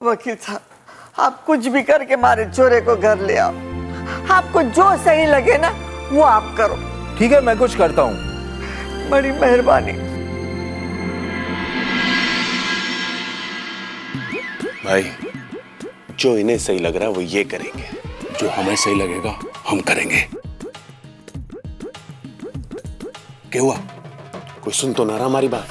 वकील साहब, आप कुछ भी करके हमारे चोरे को घर ले आओ। आपको जो सही लगे ना वो आप करो। ठीक है, मैं कुछ करता हूँ। बड़ी मेहरबानी। भाई, जो इन्हें सही लग रहा है वो ये करेंगे, जो हमें सही लगेगा हम करेंगे। क्या हुआ? कोई सुन तो ना रहा हमारी बात?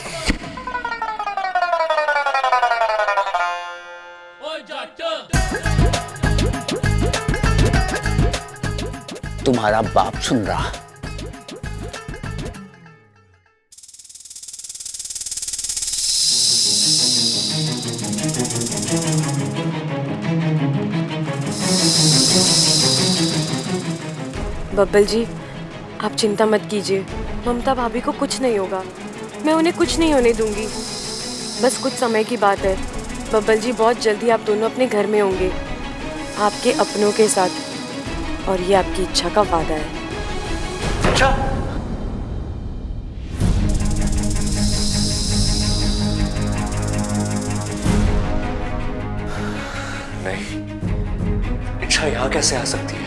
तुम्हारा बाप सुन रहा। बब्बल जी, आप चिंता मत कीजिए, ममता भाभी को कुछ नहीं होगा। मैं उन्हें कुछ नहीं होने दूंगी। बस कुछ समय की बात है। बब्बल जी, बहुत जल्दी आप दोनों अपने घर में होंगे, आपके अपनों के साथ, और ये आपकी इच्छा का वादा है। अच्छा, नहीं, इच्छा यहां कैसे आ सकती है?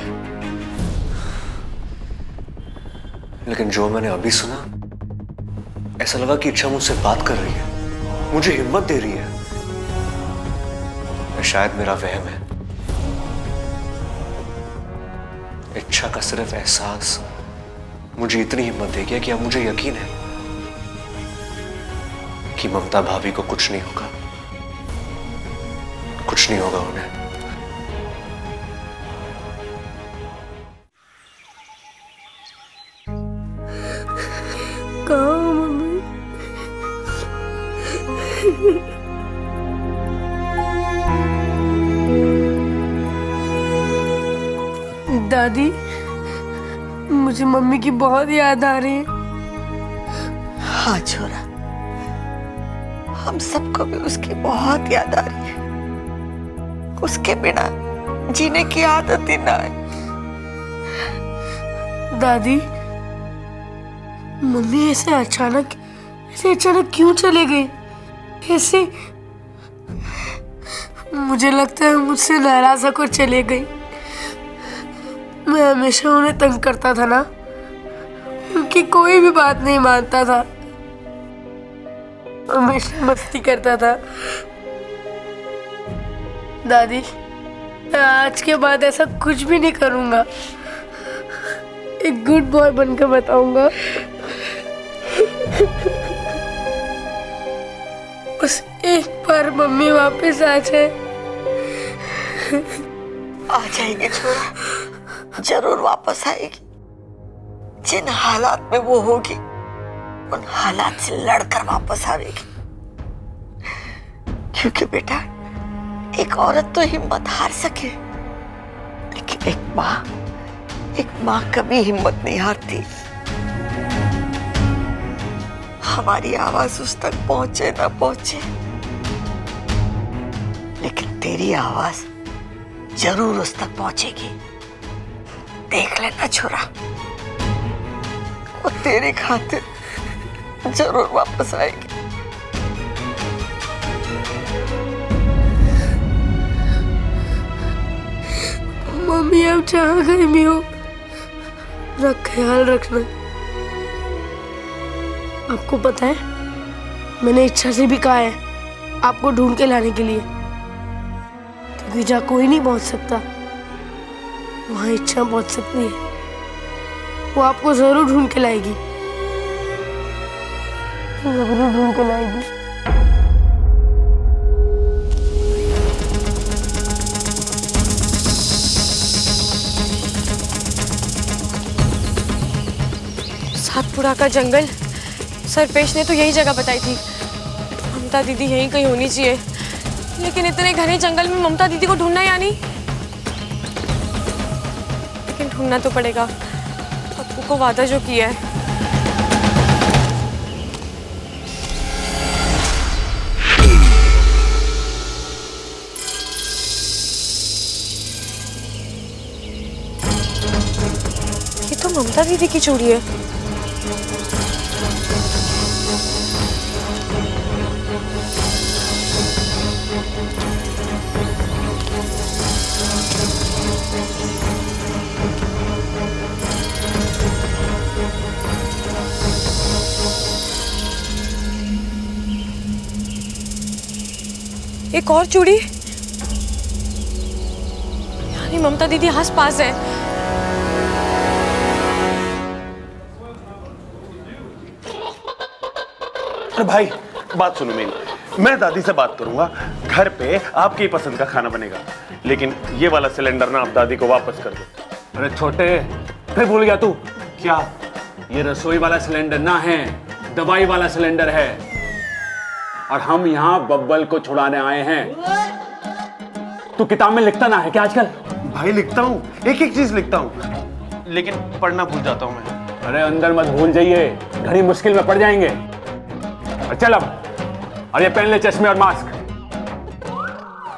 लेकिन जो मैंने अभी सुना, ऐसा लगा कि इच्छा मुझसे बात कर रही है, मुझे हिम्मत दे रही है। शायद मेरा वहम है। इच्छा का सिर्फ एहसास मुझे इतनी हिम्मत दे गया कि अब मुझे यकीन है कि ममता भाभी को कुछ नहीं होगा, कुछ नहीं होगा उन्हें। कहाँ मम्मी? दादी, मुझे मम्मी की बहुत याद आ रही है। हाँ छोरा, हम सबको भी उसकी बहुत याद आ रही है। उसके बिना जीने की आदत ही ना है। दादी, मम्मी ऐसे अचानक क्यों चले गई? ऐसे मुझे लगता है मुझसे नाराज होकर चले गई। मैं हमेशा उन्हें तंग करता था ना, उनकी कोई भी बात नहीं मानता था, हमेशा मस्ती करता था। दादी, मैं आज के बाद ऐसा कुछ भी नहीं करूंगा। एक गुड बॉय बनकर बताऊंगा। बस एक बार मम्मी वापस आ जाए। आ जाएंगे छोरा, जरूर वापस आएगी। जिन हालात में वो होगी उन हालात से लड़कर वापस आएगी। क्योंकि बेटा, एक औरत तो हिम्मत हार सके, लेकिन एक माँ कभी हिम्मत नहीं हारती। हमारी आवाज उस तक पहुंचे ना पहुंचे, लेकिन तेरी आवाज जरूर उस तक पहुंचेगी। देख लेना छोरा, वो तेरी खातिर जरूर वापस आएगी। मम्मी, आप जहाँ गए भी हो, मेरा ख्याल रखना। आपको पता है, मैंने इच्छा से भी कहा है आपको ढूंढ के लाने के लिए, क्योंकि जहाँ कोई नहीं पहुंच सकता वहां इच्छा पहुंच सकती है। वो आपको जरूर ढूंढ के लाएगी, जरूर ढूंढ के लाएगी। सातपुरा का जंगल, सरपेश ने तो यही जगह बताई थी। ममता दीदी यहीं कहीं होनी चाहिए, लेकिन इतने घने जंगल में ममता दीदी को ढूंढना यानी, लेकिन ढूंढना तो पड़ेगा। पप्पू को वादा जो किया है। ये तो ममता दीदी की चूड़ी है। एक और चूड़ी, यानी ममता दीदी आस पास है। अरे भाई बात सुनो मेरी, मैं दादी से बात करूंगा, घर पे आपकी पसंद का खाना बनेगा, लेकिन ये वाला सिलेंडर ना आप दादी को वापस कर दो। अरे छोटे, फिर भूल गया तू? क्या? ये रसोई वाला सिलेंडर ना है, दवाई वाला सिलेंडर है, और हम यहाँ बब्बल को छुड़ाने आए हैं। तू किताब में लिखता ना है क्या आजकल? भाई लिखता हूँ, एक एक चीज लिखता हूँ, लेकिन पढ़ना भूल जाता हूँ मैं। अरे अंदर मत भूल जाइए, घड़ी मुश्किल में पड़ जाएंगे। और चल अब, और ये पहन ले चश्मे और मास्क।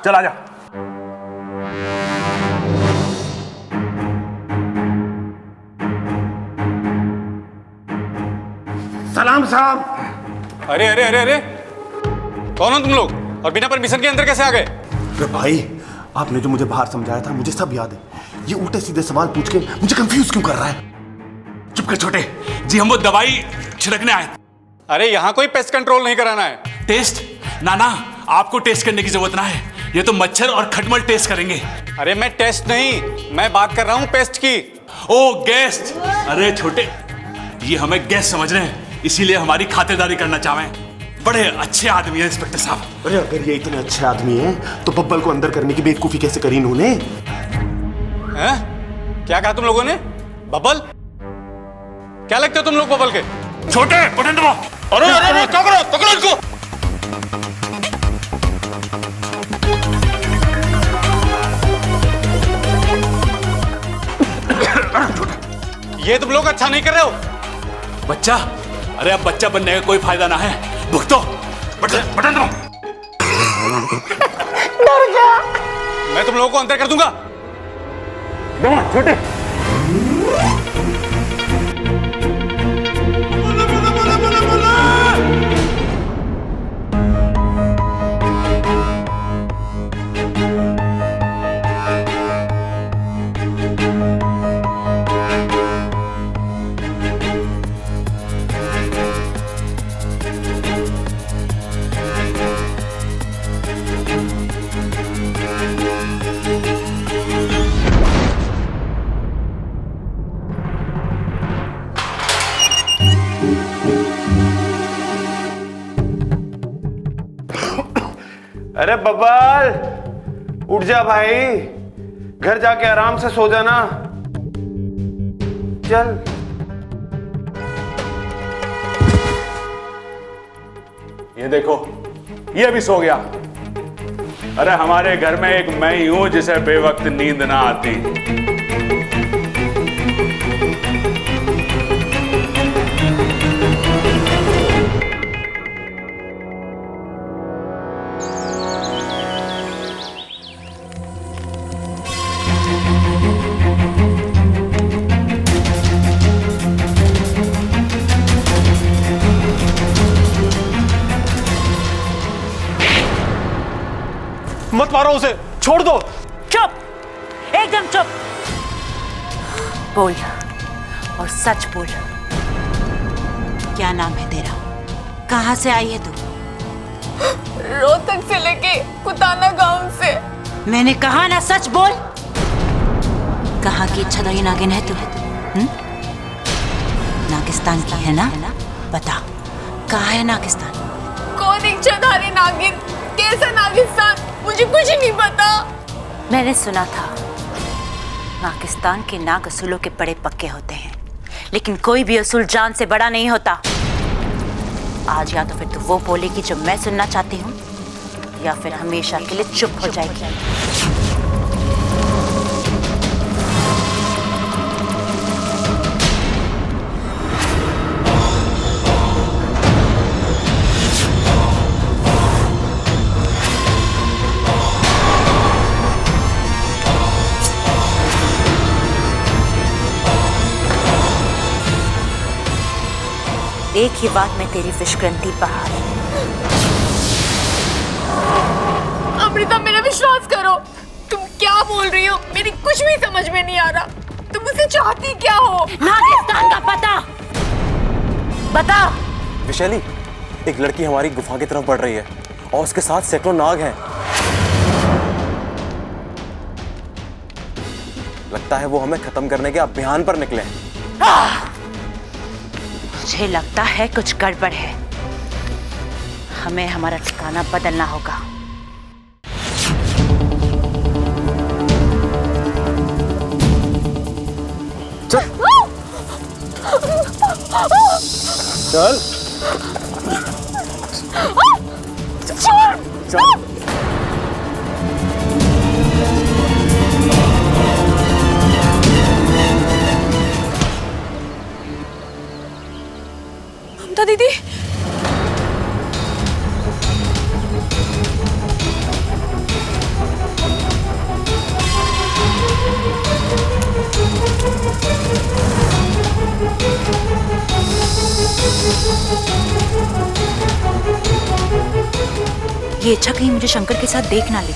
चल आजा। सलाम साहब। अरे अरे अरे अरे, कौन हो तुम लोग और बिना परमिशन के अंदर कैसे आ गए? अरे भाई, आपने जो मुझे बाहर समझाया था मुझे सब याद है। ये उल्टे सीधे सवाल पूछ के मुझे कंफ्यूज क्यों कर रहा है? चुप कर छोटे जी, हम वो दवाई छिड़कने आए। अरे यहाँ कोई पेस्ट कंट्रोल नहीं कराना है। टेस्ट? ना ना, आपको टेस्ट करने की जरूरत ना है, ये तो मच्छर और खटमल टेस्ट करेंगे। अरे मैं टेस्ट नहीं, मैं बात कर रहा हूँ पेस्ट की। ओ गेस्ट, अरे छोटे, ये हमें गेस्ट समझ रहे हैं, इसीलिए हमारी खातिरदारी करना चाहें। बड़े अच्छे आदमी हैं इंस्पेक्टर साहब। अरे अगर ये इतने अच्छे आदमी हैं तो बब्बल को अंदर करने की बेवकूफी कैसे करी इन्होंने? हैं? क्या कहा तुम लोगों ने? बबल? क्या लगते हो तुम लोग बबल के? छोटे, बटन दबाओ। अरे अरे क्या करो, पकड़ो इनको। ये तुम लोग अच्छा नहीं कर रहे हो। बच्चा, अरे अब बच्चा बनने का कोई फायदा ना है, भुगतो। बटन दबाओ। मैं तुम लोगों को अंदर कर दूंगा। छोटे, अरे बब्बल, उठ जा भाई, घर जाके आराम से सो जाना। चल। ये देखो, ये भी सो गया। अरे हमारे घर में एक मैं ही हूं जिसे बेवक्त नींद ना आती। मत मारो उसे, छोड़ दो। चुप, एकदम चुप। बोल और सच बोल, क्या नाम है तेरा? कहाँ से आई है तू? रोहतक से लेके कुताना गांव से। मैंने कहा ना, सच बोल। कहाँ की इच्छाधारी नागिन है तू? नागिस्तान की है ना? बता, कहाँ है नागिस्तान? कौन इच्छाधारी नागिन? कैसा नागिस्तान? मुझे कुछ नहीं पता। मैंने सुना था पाकिस्तान के नाग असूलों के बड़े पक्के होते हैं, लेकिन कोई भी असूल जान से बड़ा नहीं होता। आज या तो फिर तू वो बोलेगी जो मैं सुनना चाहती हूँ, या फिर हमेशा के लिए चुप हो जाएगी। एक ही बात में तेरी विष्कृति बहार। अमृता, मेरा विश्वास करो, तुम क्या बोल रही हो? मेरी कुछ भी समझ में नहीं आ रहा। तुम मुझसे चाहती क्या हो? नागिस्तान का पता बता। विशाली, एक लड़की हमारी गुफा की तरफ बढ़ रही है और उसके साथ सैकड़ों नाग हैं। लगता है वो हमें खत्म करने के अभियान पर निकले हैं। मुझे लगता है कुछ गड़बड़ है। हमें हमारा ठिकाना बदलना होगा। चल चल। ममता दीदी, ये इच्छा कहीं मुझे शंकर के साथ देख ना ले।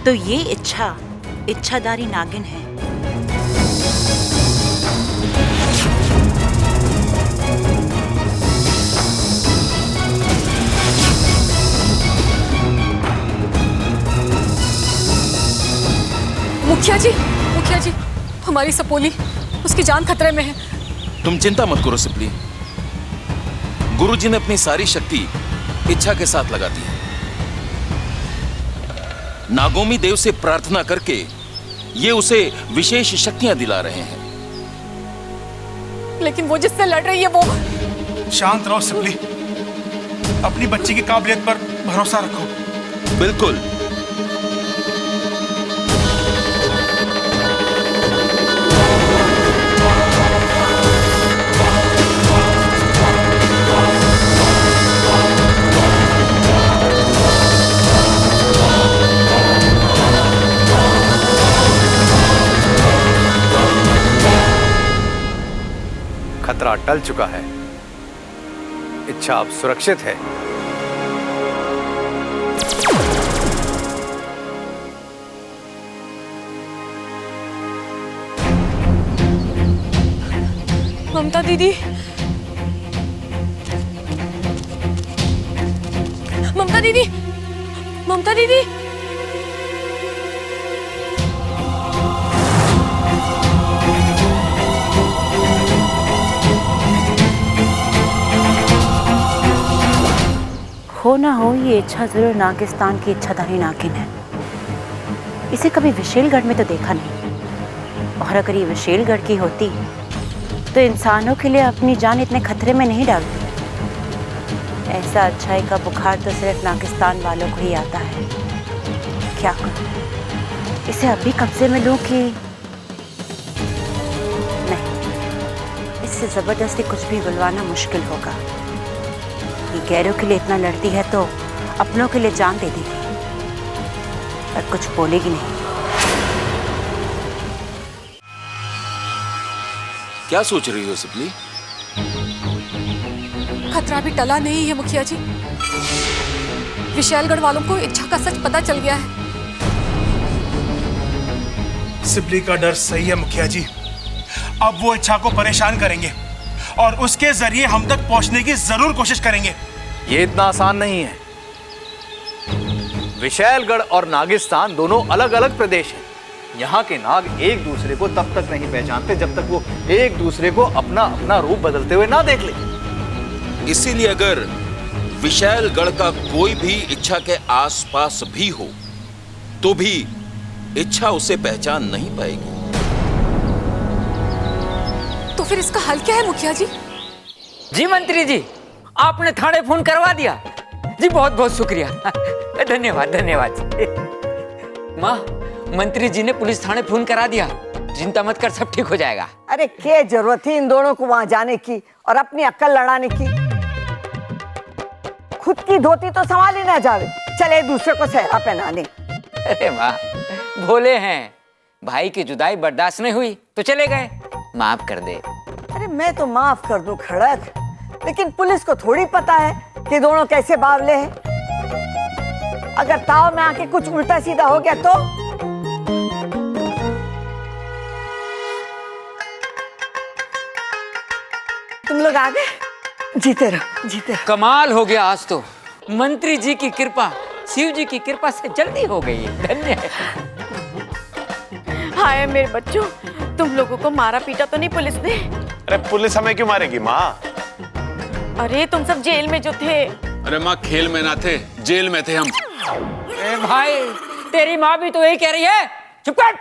तो ये इच्छाधारी नागिन है। मुखिया जी, हमारी सपोली, उसकी जान खतरे में है। तुम चिंता मत करो सिपली। गुरुजी ने अपनी सारी शक्ति इच्छा के साथ लगा दी है। नागोमी देव से प्रार्थना करके ये उसे विशेष शक्तियां दिला रहे हैं। लेकिन वो जिससे लड़ रही है वो... शांत रहो सिपली, अपनी बच्ची की काबिलियत पर भरोसा रखो। बिल्कुल। खतरा टल चुका है। इच्छा अब सुरक्षित है। ममता दीदी, ममता दीदी, ममता दीदी, हो ना हो ये इच्छा जरूर नागिस्तान की इच्छाधारी नागिन है। इसे कभी विशेलगढ़ में तो देखा नहीं, और अगर ये विशेलगढ़ की होती तो इंसानों के लिए अपनी जान इतने खतरे में नहीं डालती। ऐसा अच्छाई का बुखार तो सिर्फ नागिस्तान वालों को ही आता है। क्या करूं, इसे अभी कब्जे में लूं कि नहीं? इससे जबरदस्ती कुछ भी बुलवाना मुश्किल होगा। ये गैरों के लिए इतना लड़ती है तो अपनों के लिए जान दे देगी, पर कुछ बोलेगी नहीं। क्या सोच रही हो सिपली? खतरा भी टला नहीं है मुखिया जी। विशालगढ़ वालों को इच्छा का सच पता चल गया है। सिपली का डर सही है मुखिया जी। अब वो इच्छा को परेशान करेंगे और उसके जरिए हम तक पहुंचने की जरूर कोशिश करेंगे। ये इतना आसान नहीं है। विशालगढ़ और नागिस्तान दोनों अलग अलग प्रदेश हैं। यहाँ के नाग एक दूसरे को तब तक नहीं पहचानते जब तक वो एक दूसरे को अपना अपना रूप बदलते हुए ना देख ले। इसीलिए अगर विशालगढ़ का कोई भी इच्छा के आसपास भी हो तो भी इच्छा उसे पहचान नहीं पाएगी। तो फिर इसका हल क्या है मुखिया जी? जी मंत्री जी, आपने थाने फोन करवा दिया जी। बहुत बहुत शुक्रिया, धन्यवाद धन्यवाद। माँ, मंत्री जी ने पुलिस थाने फोन करा दिया, चिंता मत कर, सब ठीक हो जाएगा। अरे क्या जरूरत थी इन दोनों को वहां जाने की और अपनी अक्ल लड़ाने की। खुद की धोती तो संभाल ही ना जावे, चले दूसरे को सहरा पहनाने। अरे वाह, भोले हैं। भाई की जुदाई बर्दाश्त नहीं हुई तो चले गए, माफ कर दे। अरे मैं तो माफ कर दूं खड़क, लेकिन पुलिस को थोड़ी पता है कि दोनों कैसे बावले हैं। अगर ताव में आके कुछ उल्टा सीधा हो गया तो तुम लोग आ गए, जीते रहो जीते रहो। कमाल हो गया आज तो, मंत्री जी की कृपा शिव जी की कृपा से जल्दी हो गई है, धन्य है। हाय मेरे बच्चों, तुम लोगों को मारा पीटा तो नहीं पुलिस ने? अरे पुलिस हमें क्यों मारेगी माँ? अरे तुम सब जेल में जो थे। अरे माँ, खेल में ना थे, जेल में थे हम। ए भाई, तेरी माँ भी तो यही कह रही है, चुप कर।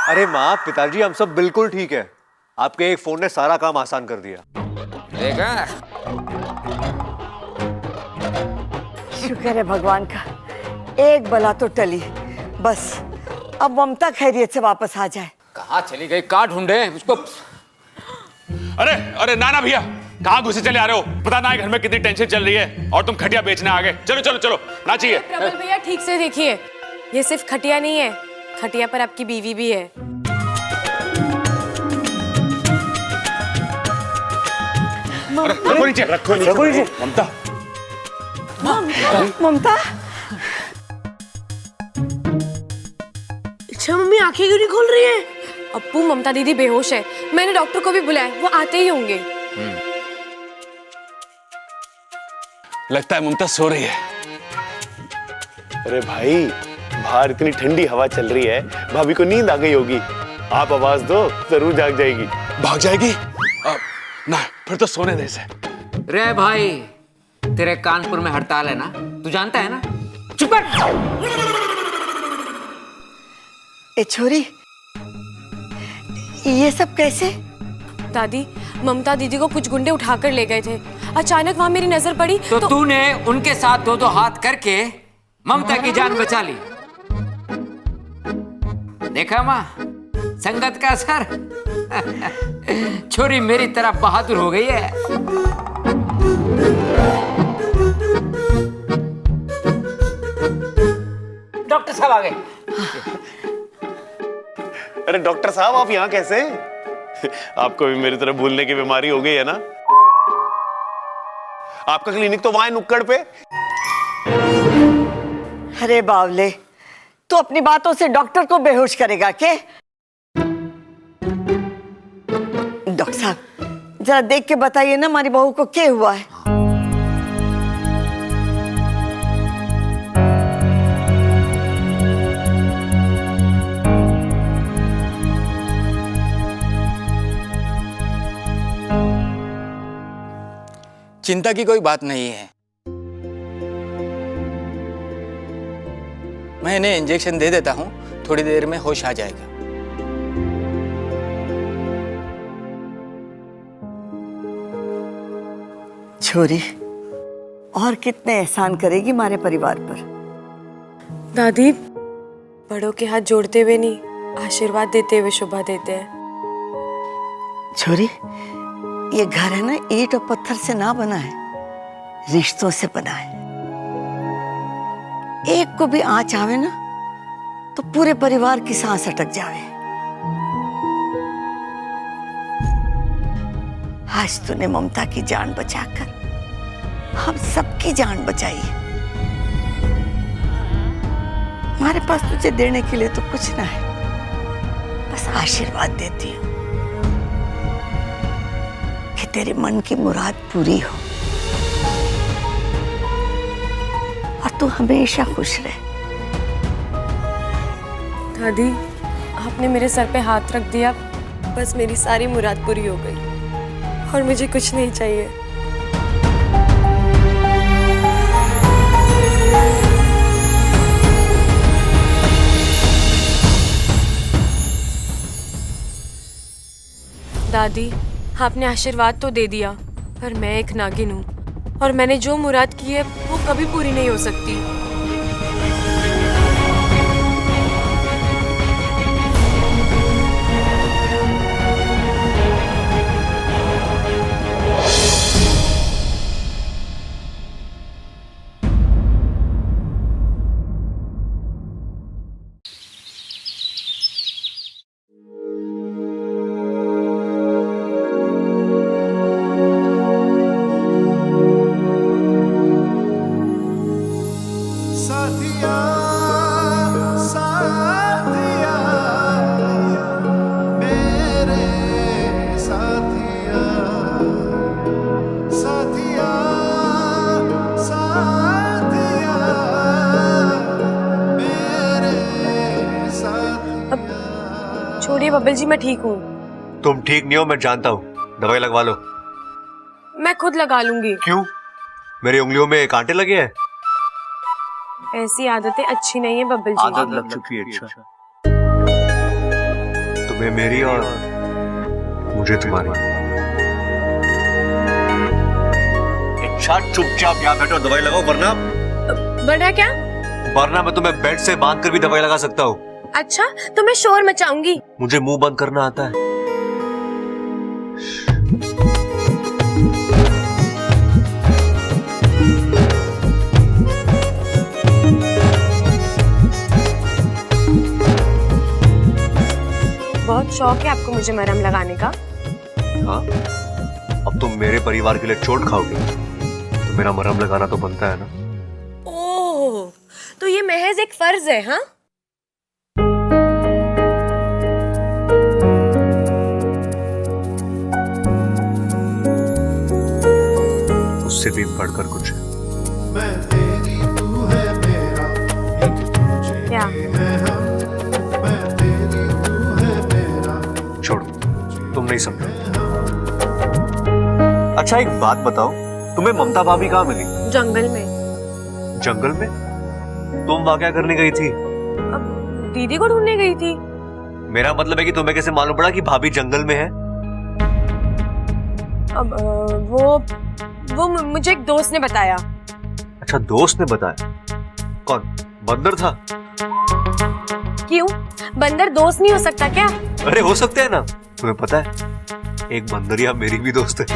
अरे माँ, पिताजी हम सब बिल्कुल ठीक है। आपके एक फोन ने सारा काम आसान कर दिया। देखा? शुक्र है भगवान का, एक बला तो टली। बस अब ममता खैरियत से वापस आ जाए। कहाँ चली गई, कहाँ ढूंढे उसको? अरे अरे नाना भैया, कहाँ घुसे चले आ रहे हो? पता ना है घर में कितनी टेंशन चल रही है और तुम खटिया बेचने आ गए। चलो चलो चलो, ना चाहिए। प्रबल भैया ठीक से देखिए, ये सिर्फ खटिया नहीं है, खटिया पर आपकी बीवी भी है। रखो नीचे, रखो नीचे। ममता, ममता, अच्छा मम्मी आंखें क्यों नहीं खोल रही है? अप्पू, ममता दीदी बेहोश है, मैंने डॉक्टर को भी बुलाया, वो आते ही होंगे। लगता है ममता सो रही है। अरे भाई, बाहर इतनी ठंडी हवा चल रही है, भाभी को नींद आ गई होगी। आप आवाज दो, जरूर जाग जाएगी। भाग जाएगी? ना, फिर तो सोने दे इसे। रे भाई, तेरे कानपुर में हड़ताल है ना, तू जानता है ना? चुप कर। ए छोरी, ये सब कैसे? दादी, ममता दीदी को कुछ गुंडे उठाकर ले गए थे, अचानक वहां मेरी नजर पड़ी तो तूने उनके साथ दो दो हाथ करके ममता की जान बचा ली। देखा माँ, संगत का असर। छोरी मेरी तरह बहादुर हो गई है। डॉक्टर साहब आ गए। अरे डॉक्टर साहब, आप यहाँ कैसे? आपको भी मेरी तरह भूलने की बीमारी हो गई है ना? आपका क्लिनिक तो वहां है, नुक्कड़ पे। अरे बावले, तू अपनी बातों से डॉक्टर को बेहोश करेगा क्या? डॉक्टर साहब, जरा देख के बताइए ना, हमारी बहू को क्या हुआ है? चिंता की कोई बात नहीं है। मैं इन्हें इंजेक्शन दे देता हूं, थोड़ी देर में होश आ जाएगा। छोरी, और कितने एहसान करेगी हमारे परिवार पर? दादी, बड़ों के हाथ जोड़ते हुए नहीं, आशीर्वाद देते हुए शोभा देते हैं। छोरी, ये घर है ना, ईंट और पत्थर से ना बना है, रिश्तों से बना है। एक को भी आंच आवे ना तो पूरे परिवार की सांस अटक जावे। आज तूने ममता की जान बचाकर हम सबकी जान बचाई है। हमारे पास तुझे देने के लिए तो कुछ ना है, बस आशीर्वाद देती हूँ कि तेरे मन की मुराद पूरी हो और तू हमेशा खुश रहे। दादी, आपने मेरे सर पे हाथ रख दिया, बस मेरी सारी मुराद पूरी हो गई और मुझे कुछ नहीं चाहिए। दादी, आपने आशीर्वाद तो दे दिया, पर मैं एक नागिन हूँ और मैंने जो मुराद की है वो कभी पूरी नहीं हो सकती। बब्बल जी मैं ठीक हूँ। तुम ठीक नहीं हो, मैं जानता हूँ। दवाई लगवा लो। मैं खुद लगा लूंगी। क्यों? मेरी उंगलियों में कांटे लगे हैं? ऐसी आदतें अच्छी नहीं है बब्बल जी। आदत लग चुकी है। अच्छा, तुम्हें मेरी और मुझे तुम्हारी। इच्छा चुपचाप यहाँ बैठो, दवाई लगाओ, वरना क्या? वरना मैं तुम्हें बेड से बांध कर भी दवाई लगा सकता हूँ। अच्छा तो मैं शोर मचाऊंगी। मुझे मुंह बंद करना आता है। बहुत शौक है आपको मुझे मरहम लगाने का। हाँ, अब तुम मेरे परिवार के लिए चोट खाओगे तो मेरा मरहम लगाना तो बनता है ना। ओह, तो ये महज एक फर्ज है? हाँ, उससे भी बढ़कर कुछ है। क्या? छोड़ो, तुम नहीं समझो। अच्छा एक बात बताओ, तुम्हें ममता भाभी कहाँ मिली? जंगल में। जंगल में? तुम वहां क्या करने गई थी? अब दीदी को ढूंढने गई थी। मेरा मतलब है कि तुम्हें कैसे मालूम पड़ा कि भाभी जंगल में है? अब वो मुझे एक दोस्त ने बताया। अच्छा, दोस्त ने बताया? कौन? बंदर था? क्यों, बंदर दोस्त नहीं हो सकता क्या? अरे हो सकते हैं ना। तुम्हें पता है एक बंदरिया मेरी भी दोस्त है।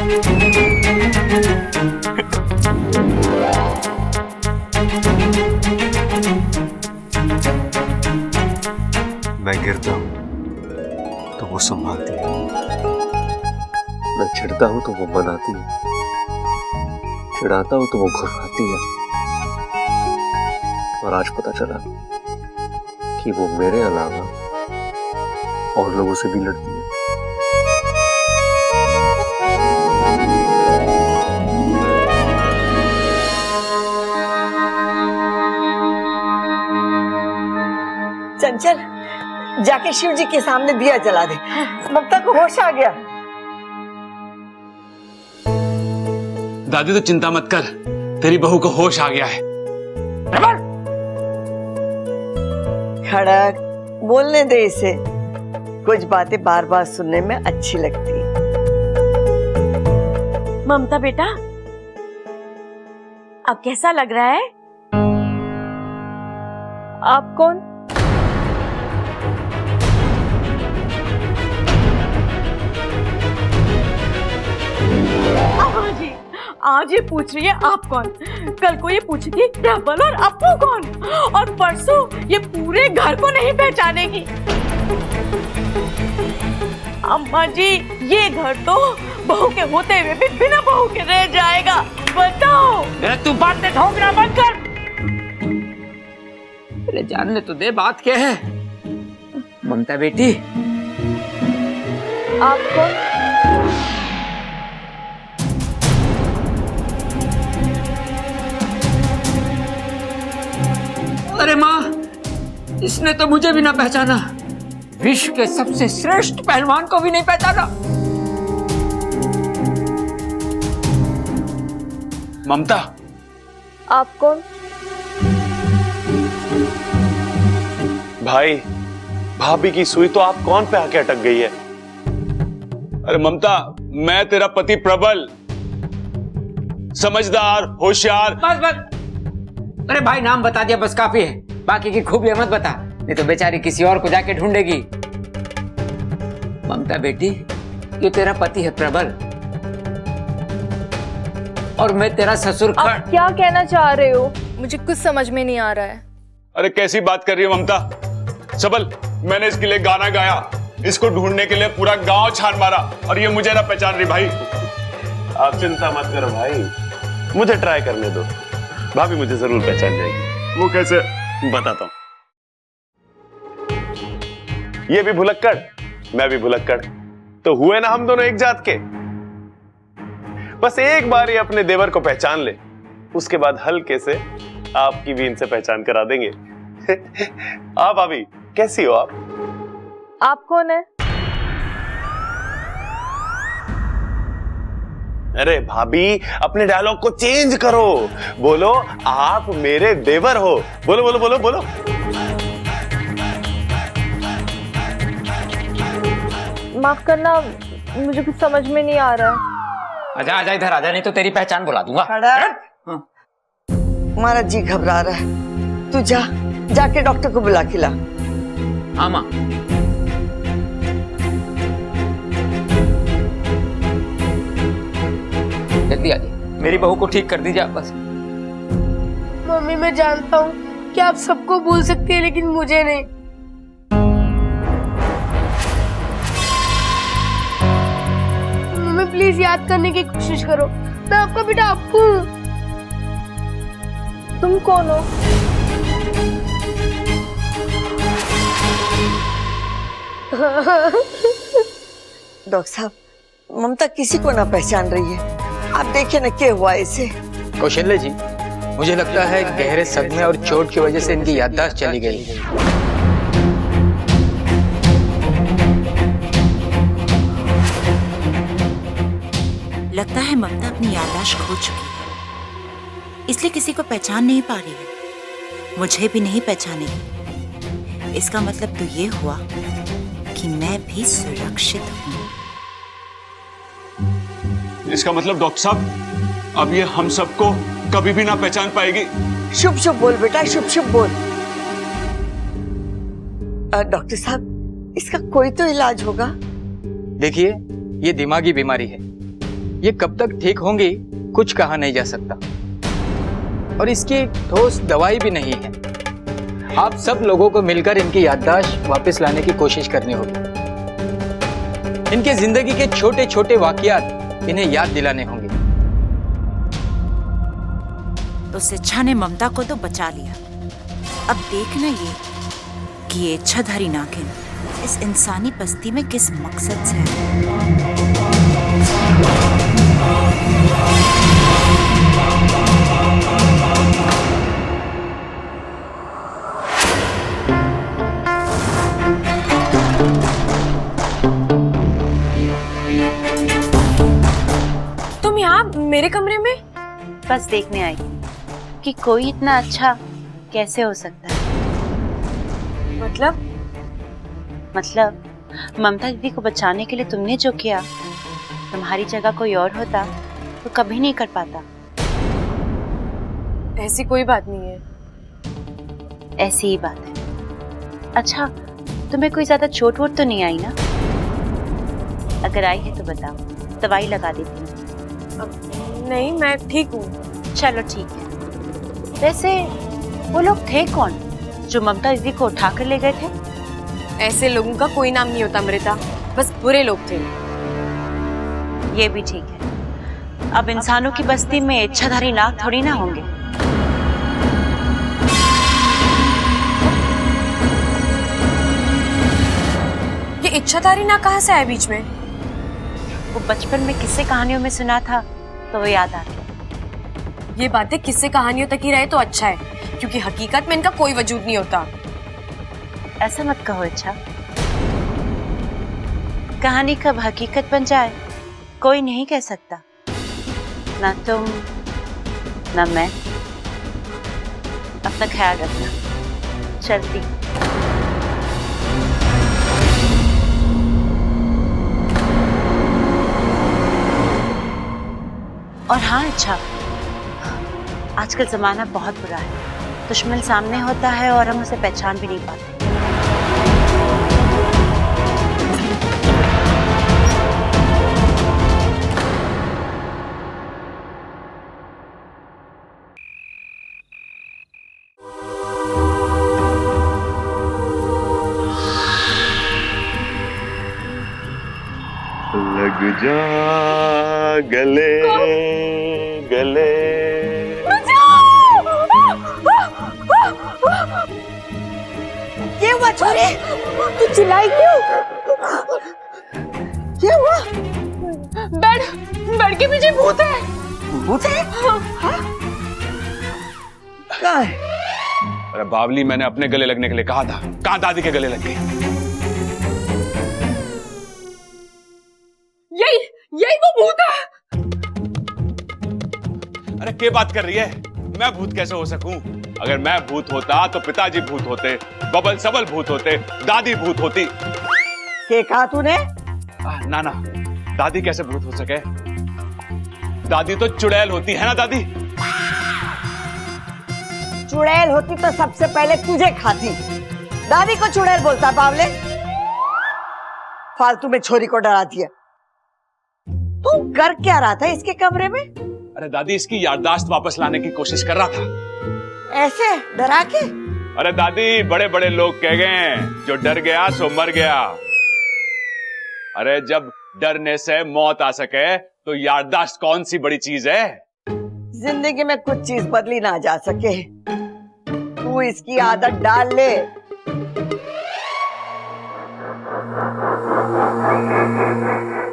मैं गिरता हूं तो वो संभालती है, मैं चिढ़ता हूं तो वो मनाती है, चिढ़ाता हूं तो वो घुराती है। और आज पता चला कि वो मेरे अलावा और लोगों से भी लड़ती है। चंचल, जाके शिव जी के सामने दिया जला दे। ममता को होश आ गया। दादी तो चिंता मत कर, तेरी बहू को होश आ गया है। खड़क, बोलने दे इसे। कुछ बातें बार बार सुनने में अच्छी लगती है। ममता बेटा, अब कैसा लग रहा है? आप कौन? आज ये पूछ रही है आप कौन, कल को ये पूछी थी प्रबल और अपू कौन, और परसों ये पूरे घर को नहीं पहचानेगी। अम्मा जी, ये घर तो बहू के होते हुए भी बिना बहू के रह जाएगा। बताओ। तू बातें ठोकना बंद कर। अरे जानने तो दे बात क्या है। ममता बेटी, आप कौन? अरे माँ, इसने तो मुझे भी ना पहचाना, विश्व के सबसे श्रेष्ठ पहलवान को भी नहीं पहचाना। ममता, आप कौन? भाई, भाभी की सुई तो आप कौन पे आके अटक गई है? अरे ममता, मैं तेरा पति प्रबल, समझदार, होशियार। बस बस, अरे भाई नाम बता दिया बस काफी है, बाकी की खूबियां मत बता, नहीं तो बेचारी किसी और को जाके ढूंढेगी। ममता बेटी, ये तेरा पति है प्रबल, और मैं तेरा ससुर। आप क्या कहना चाह रहे हो? मुझे कुछ समझ में नहीं आ रहा है। अरे कैसी बात कर रही है ममता? सबल, मैंने इसके लिए गाना गाया, इसको ढूंढने के लिए पूरा गांव छान मारा, और ये मुझे ना पहचान रही। भाई आप चिंता मत करो भाई, मुझे ट्राई करने दो, भाभी मुझे जरूर पहचान जाएगी। वो कैसे, बताता हूं। ये भी भुलक्कड़, मैं भी भुलक्कड़, तो हुए ना हम दोनों एक जात के। बस एक बार ये अपने देवर को पहचान ले, उसके बाद हल्के से आपकी भी इनसे पहचान करा देंगे। आप भाभी कैसी हो आप? आप कौन है? अरे भाभी, अपने डायलॉग को चेंज करो, बोलो आप मेरे देवर हो। बोलो बोलो बोलो बोलो। माफ करना, मुझे कुछ समझ में नहीं आ रहा है। आजा आजा इधर आजा, नहीं तो तेरी पहचान बुला दूंगा। हमारा जी घबरा रहा है, तू जाके डॉक्टर को बुला के ला। हाँ माँ। जल्दी आइए, मेरी बहू को ठीक कर दीजिए आप बस। मम्मी, मैं जानता हूँ कि आप सबको भूल सकती है, लेकिन मुझे नहीं। मम्मी प्लीज याद करने की कोशिश करो, मैं आपका बेटा आपको हूँ। तुम कौन हो? डॉक्टर साहब, ममता किसी को ना पहचान रही है। आप देखिए ना क्या हुआ इसे। कौशल्य जी, मुझे लगता है गहरे सदमे और चोट की वजह से इनकी याददाश्त चली गई। लगता है ममता अपनी याददाश्त खो चुकी है, इसलिए किसी को पहचान नहीं पा रही है। मुझे भी नहीं पहचानेगी। इसका मतलब तो ये हुआ कि मैं भी सुरक्षित हूँ। इसका मतलब डॉक्टर साहब, अब ये हम सबको कभी भी ना पहचान पाएगी। शुभ शुभ बोल बेटा, शुभ शुभ बोल। डॉक्टर साहब, इसका कोई तो इलाज होगा। देखिए, ये दिमागी बीमारी है, ये कब तक ठीक होंगी कुछ कहा नहीं जा सकता, और इसकी ठोस दवाई भी नहीं है। आप सब लोगों को मिलकर इनकी याददाश्त वापस लाने की कोशिश करनी होगी। इनके जिंदगी के छोटे छोटे वाकयात इन्हें याद दिलाने होंगे। तो शिक्षा ने ममता को तो बचा लिया, अब देखना ये कि ये इच्छाधारी नागिन इस इंसानी बस्ती में किस मकसद से है। तुम यहाँ मेरे कमरे में? बस देखने आई कि कोई इतना अच्छा कैसे हो सकता है। मतलब ममता दीदी को बचाने के लिए तुमने जो किया, तुम्हारी जगह कोई और होता तो कभी नहीं कर पाता। ऐसी कोई बात नहीं है। ऐसी ही बात है। अच्छा, तुम्हें कोई ज्यादा चोट वोट तो नहीं आई ना? अगर आई है तो बताओ, दवाई लगा देती हूँ। नहीं, मैं ठीक हूँ। चलो ठीक है। वैसे वो लोग थे कौन जो ममता दीदी को उठा कर ले गए थे? ऐसे लोगों का कोई नाम नहीं होता अमृता, बस बुरे लोग थे। ये भी ठीक है। अब इंसानों की बस्ती में इच्छाधारी नाग थोड़ी ना होंगे। ये इच्छाधारी नाग कहाँ से आया बीच में? वो बचपन में किस्से कहानियों में सुना था तो वो याद आ गया। ये बातें किस्से कहानियों तक ही रहे तो अच्छा है, क्योंकि हकीकत में इनका कोई वजूद नहीं होता। ऐसा मत कहो अच्छा। कहानी कब हकीकत बन जाए कोई नहीं कह सकता, ना तुम ना मैं। अपना ख्याल रखना। चलती। और हाँ अच्छा, आजकल जमाना बहुत बुरा है। दुश्मन सामने होता है और हम उसे पहचान भी नहीं पाते। लग जा गले गले। क्या हुआ छोरे? तू चिल्लाई क्यों? क्या हुआ? बेड के पीछे भूत है। भूत है? कहाँ है? अरे बावली, मैंने अपने गले लगने के लिए कहा था, कहाँ दादी के गले लग गई? यही वो भूत है। अरे क्या बात कर रही है? मैं भूत कैसे हो सकूं? अगर मैं भूत होता तो पिताजी भूत होते, बबल सबल भूत होते, दादी भूत होती। क्या कहा तूने? ना ना, दादी कैसे भूत हो सके? दादी तो चुड़ैल होती है ना दादी? चुड़ैल होती तो सबसे पहले तुझे खाती। दादी को चुड़ैल बोलता बावले। फालतू में छोरी को डरा दिया। तू कर क्या रहा था इसके कमरे में? अरे दादी, इसकी याददाश्त वापस लाने की कोशिश कर रहा था। ऐसे डरा के? अरे दादी, बड़े बड़े लोग कह गए जो डर गया सो मर गया। अरे जब डरने से मौत आ सके तो याददाश्त कौन सी बड़ी चीज है? जिंदगी में कुछ चीज बदली ना जा सके। तू इसकी आदत डाल ले।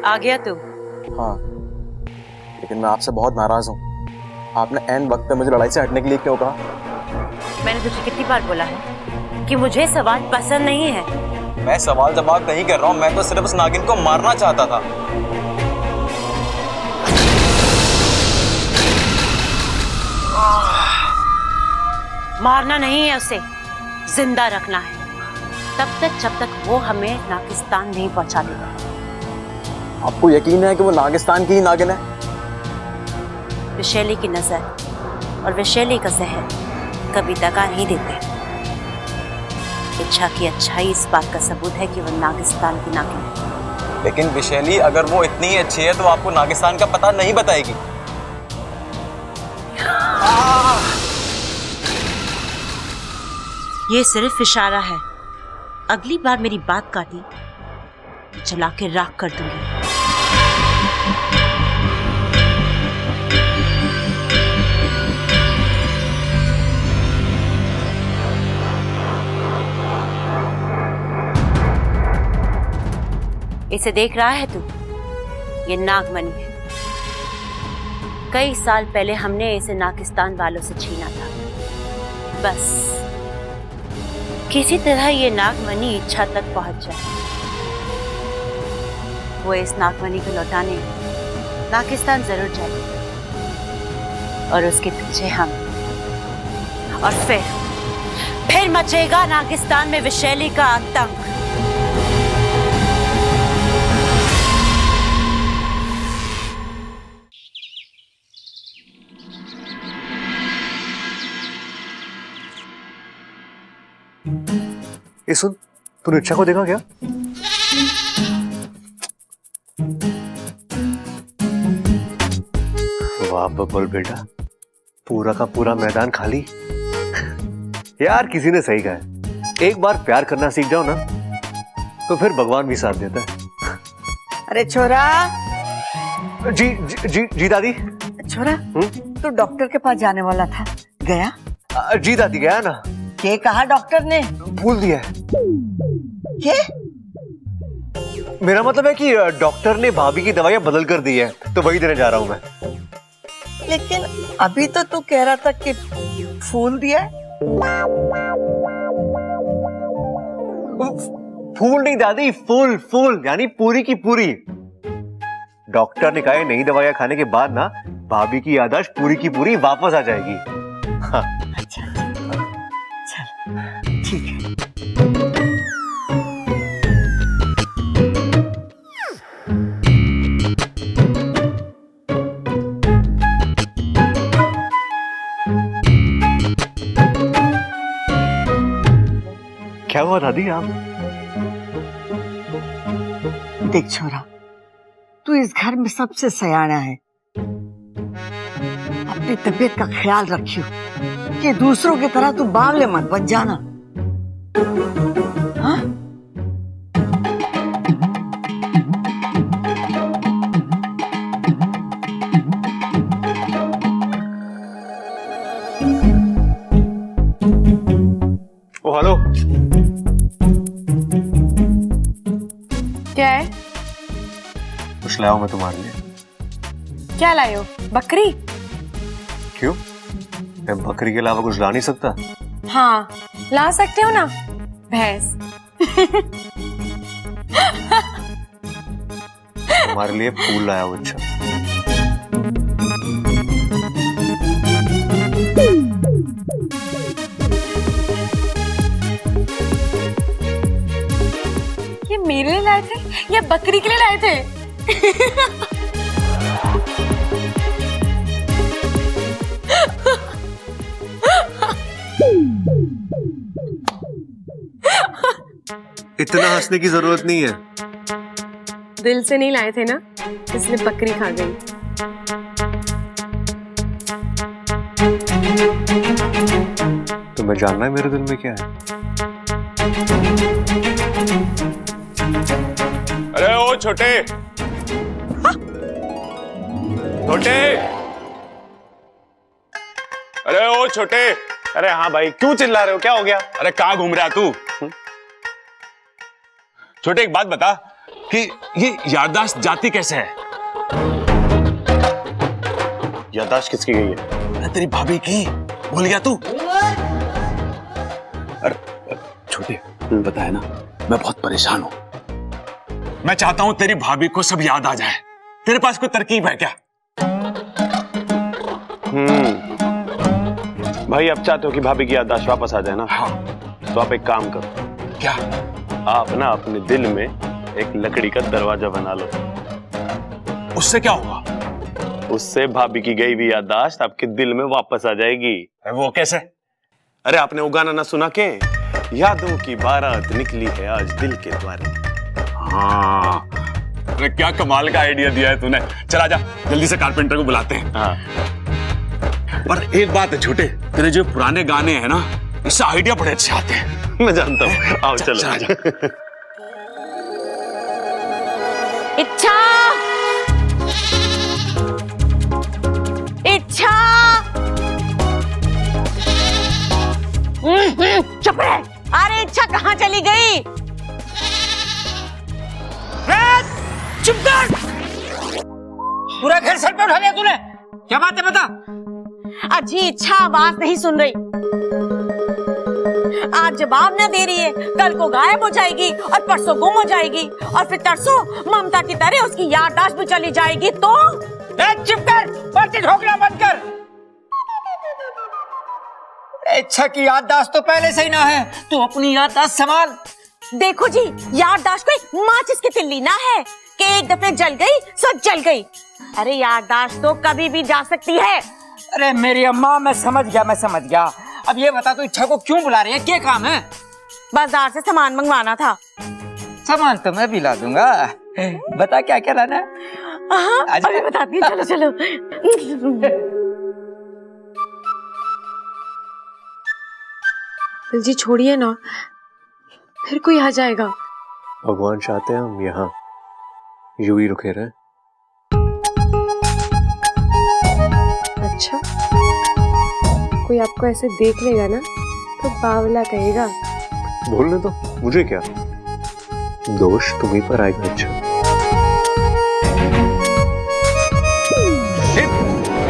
आ गया तू? हाँ, लेकिन मैं आपसे बहुत नाराज हूँ। आपने एन वक्त पे मुझे लड़ाई से हटने के लिए क्यों कहा? मैंने तुझे कितनी बार बोला है कि मुझे सवाल पसंद नहीं है। मैं सवाल जवाब नहीं कर रहा हूँ, मैं तो सिर्फ उस नागिन को मारना चाहता था। मारना नहीं है उसे, जिंदा रखना है, तब तक जब तक वो हमें नागिस्तान नहीं पहुंचा देगा। आपको यकीन है कि वो नागिस्तान की ही नागिन है? विशैली की नजर और विशैली का जहर कभी दगा नहीं देते। इच्छा की अच्छाई इस बात का सबूत है कि वो नागिस्तान की नागिन है। लेकिन विशैली अगर वो इतनी ही अच्छी है तो आपको नागिस्तान का पता नहीं बताएगी। ये सिर्फ इशारा है। अगली बार मेरी बात काटी तो जला के राख कर दूंगी। इसे देख रहा है तू? ये नागमणि है। कई साल पहले हमने इसे नागिस्तान वालों से छीना था। बस किसी तरह ये नागमणि इच्छा तक पहुंच जाए। वो इस नागमणि को लौटाने नागिस्तान जरूर जाएगी और उसके पीछे हम। और फिर मचेगा नागिस्तान में विशैली का आतंक। ये सुन, तूने इच्छा को देखा क्या? वाह बब्बल बेटा, पूरा का पूरा मैदान खाली। यार किसी ने सही कहा है, एक बार प्यार करना सीख जाओ ना तो फिर भगवान भी साथ देता है। अरे छोरा। जी जी जी, जी दादी। छोरा, तू डॉक्टर के पास जाने वाला था, गया? जी दादी गया ना। क्या कहा डॉक्टर ने? भूल दिया है। क्या? मेरा मतलब है कि डॉक्टर ने भाभी की दवाइयां बदल कर दी है, तो वही देने जा रहा हूं मैं। लेकिन अभी तो तू कह रहा था कि फूल दिया है। फूल नहीं दादी, फूल फूल यानी पूरी की पूरी। डॉक्टर ने कहा है नई दवाइयां खाने के बाद ना भाभी की याददाश्त पूरी की पूरी वापस आ जाएगी। हाँ। अच्छा, चल ठीक है। क्या हुआ दादी? आप देख छोरा, तू इस घर में सबसे सयाना है। अपनी तबीयत का ख्याल रखियो कि दूसरों की तरह तू बावले मत बन जाना। हाँ? ओ हेलो। क्या है? कुछ लाया हूं मैं तुम्हारे लिए। क्या लाए हो? बकरी? क्यों? मैं बकरी के अलावा कुछ ला नहीं सकता? हाँ, ला सकते हो ना, भैंस। तुम्हारे लिए फूल लाया हूं। अच्छा मेरे लिए लाए थे या बकरी के लिए लाए थे? इतना हंसने की जरूरत नहीं है। दिल से नहीं लाए थे ना, इसलिए बकरी खा गई। तुम्हें जानना है मेरे दिल में क्या है? अरे ओ छोटे, छोटे, अरे ओ छोटे, अरे हाँ भाई, क्यों चिल्ला रहे हो? क्या हो गया? अरे कहाँ घूम रहा तू? छोटे एक बात बता कि ये याददाश्त जाती कैसे है? याददाश्त किसकी गई है? अरे तेरी भाभी की, भूल गया तू? अरे छोटे, पता है ना, मैं बहुत परेशान हूं। मैं चाहता हूं तेरी भाभी को सब याद आ जाए। तेरे पास कोई तरकीब है क्या? भाई आप चाहते हो कि भाभी की याददाश्त वापस आ जाए ना? हाँ। तो आप एक काम करो। क्या? आप ना अपने दिल में एक लकड़ी का दरवाजा बना लो। उससे क्या होगा? उससे भाभी की गई हुई याददाश्त आपके दिल में वापस आ जाएगी। वो कैसे? अरे आपने वो गाना ना सुना के? यादों की बारात निकली है आज दिल के द्वारे। हाँ, अरे क्या कमाल का आइडिया दिया है तूने। चल आजा, जल्दी से कारपेंटर को बुलाते हैं। हाँ। और एक बात है छोटे, तेरे जो पुराने गाने हैं ना, इससे आइडिया बड़े अच्छे आते हैं। मैं जानता हूँ। आओ चलो। चल आजा। इच्छा, इच्छा, चुप रह। अरे इच्छा कहाँ चली गई? चुप कर! पूरा घर सर पे उठा लिया तूने। क्या बात है बता? अजी इच्छा आवाज नहीं सुन रही। आज जवाब न दे रही है, कल को गायब हो जाएगी और परसों गुम हो जाएगी और फिर तरसों ममता की तरह उसकी याददाश्त भी चली जाएगी। तो चुप कर, पर्ची ठोकना बंद कर। इच्छा की याददाश्त तो पहले से ही ना है, तू अपनी याददाश्त संभाल। देखो जी, याददाश्त कोई माचिस की तिल्ली ना है कि एक दफे जल गई सो जल गई। अरे याददाश्त तो कभी भी जा सकती है। अरे मेरी अम्मा, मैं समझ गया। अब ये बता, तू इच्छा को क्यों बुला रही है? क्या काम है? बाजार से सामान मंगवाना था। सामान तो मैं भी ला दूंगा। बता क्या क्या लाना है? अभी बताती हूँ, चलो चलो। जी छोड़िए ना, फिर कोई आ जाएगा। भगवान चाहते हैं हम यहाँ यूं ही रुके रहे। अच्छा, कोई आपको ऐसे देख लेगा ना तो बावला कहेगा। बोलने दो, मुझे क्या दोष तुम्हीं पर आएगा। अच्छा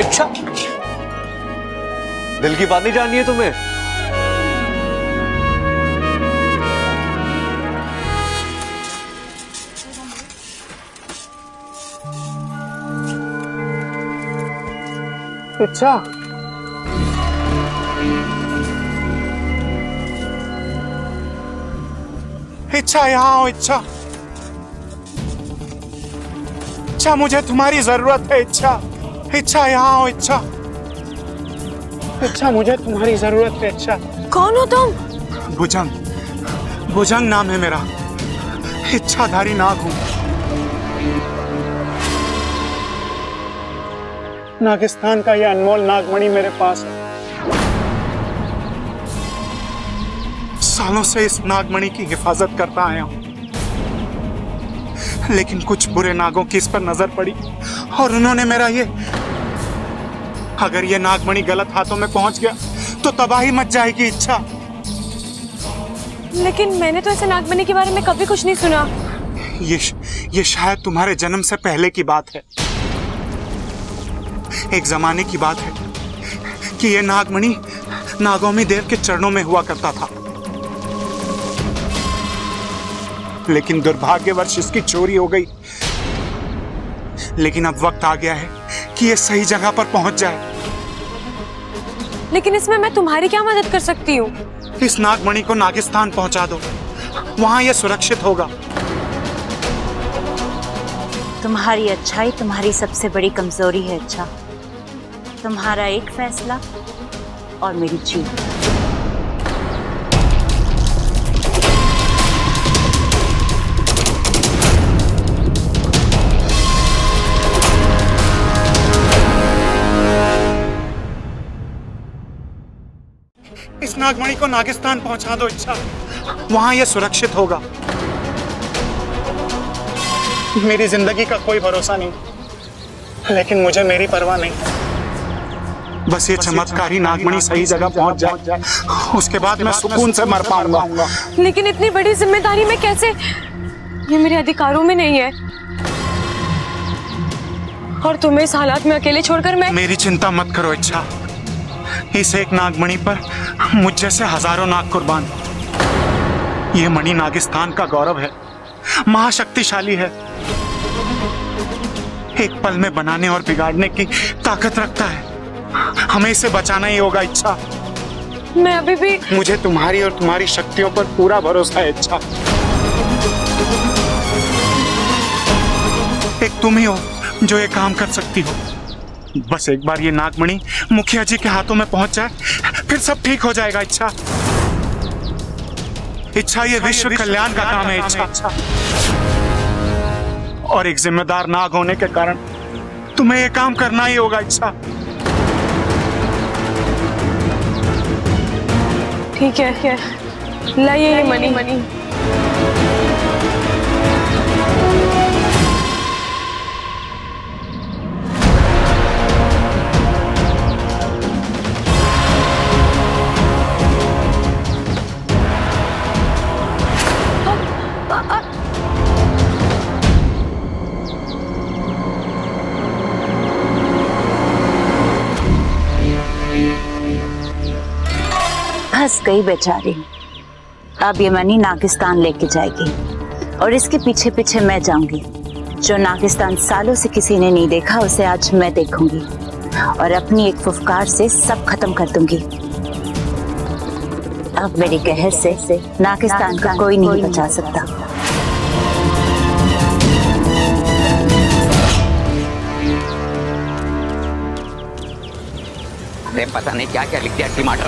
इच्छा, दिल की बात नहीं जाननी है तुम्हें? इच्छा, इच्छा यहाँ आओ। इच्छा, इच्छा मुझे तुम्हारी जरूरत है। इच्छा, इच्छा यहाँ आओ। इच्छा, इच्छा मुझे तुम्हारी जरूरत है। इच्छा। कौन हो तुम? भुजंग, भुजंग नाम है मेरा। इच्छाधारी नाग हूं। नागिस्तान का यह अनमोल नागमणि मेरे पास है। सालों से इस नागमणि की हिफाजत करता आया हूं, लेकिन कुछ बुरे नागों की इस पर नजर पड़ी और उन्होंने मेरा ये, अगर ये नागमणि गलत हाथों में पहुंच गया तो तबाही मच जाएगी। इच्छा, लेकिन मैंने तो ऐसे नागमणि के बारे में कभी कुछ नहीं सुना। ये शायद तुम्हारे जन्म से पहले की बात है। एक जमाने की बात है कि यह नागमणि नागौमी देव के चरणों में हुआ करता था, लेकिन दुर्भाग्यवश इसकी चोरी हो गई। लेकिन अब वक्त आ गया है कि यह सही जगह पर पहुंच जाए। लेकिन इसमें मैं तुम्हारी क्या मदद कर सकती हूँ? इस नागमणि को नागिस्तान पहुंचा दो, वहां यह सुरक्षित होगा। तुम्हारी अच्छाई तुम्हारी सबसे बड़ी कमजोरी है। अच्छा, तुम्हारा एक फैसला और मेरी जीत। इस नागमणि को नागिस्तान पहुंचा दो इच्छा, वहां यह सुरक्षित होगा। मेरी जिंदगी का कोई भरोसा नहीं, लेकिन मुझे मेरी परवाह नहीं। बस ये चमत्कारी नागमणि सही जगह पहुंच जाए, उसके बाद मैं सुकून से मर पाऊंगा। लेकिन इतनी बड़ी जिम्मेदारी में कैसे? ये मेरे अधिकारों में नहीं है। और तुम्हें इस हालात में अकेले छोड़कर मैं... मेरी चिंता मत करो इच्छा, इस एक नागमणि पर मुझ जैसे हजारों नाग कुर्बान। ये मणि नागिस्तान का गौरव है, महाशक्तिशाली है, एक पल में बनाने और बिगाड़ने की ताकत रखता है। हमें इसे बचाना ही होगा इच्छा। मैं अभी भी... मुझे तुम्हारी और तुम्हारी शक्तियों पर पूरा भरोसा है इच्छा। एक तुम ही हो जो ये काम कर सकती हो। बस एक बार ये नागमणि मुखिया जी के हाथों में पहुंच जाए, फिर सब ठीक हो जाएगा इच्छा। इच्छा ये विश्व कल्याण का काम है इच्छा, और एक जिम्मेदार नाग होने के कारण तुम्हें ये काम करना ही होगा इच्छा। ठीक है, लाइए ये मणि। फंस गई बेचारी। अब ये मणि नागिस्तान लेके जाएगी और इसके पीछे पीछे मैं जाऊंगी। जो नागिस्तान सालों से किसी ने नहीं देखा, उसे आज मैं देखूंगी और अपनी एक फुफकार से सब खत्म कर दूंगी। अब मेरी कहर से नागिस्तान का कोई नहीं बचा सकता। पता नहीं क्या क्या लिख दिया टमाटर।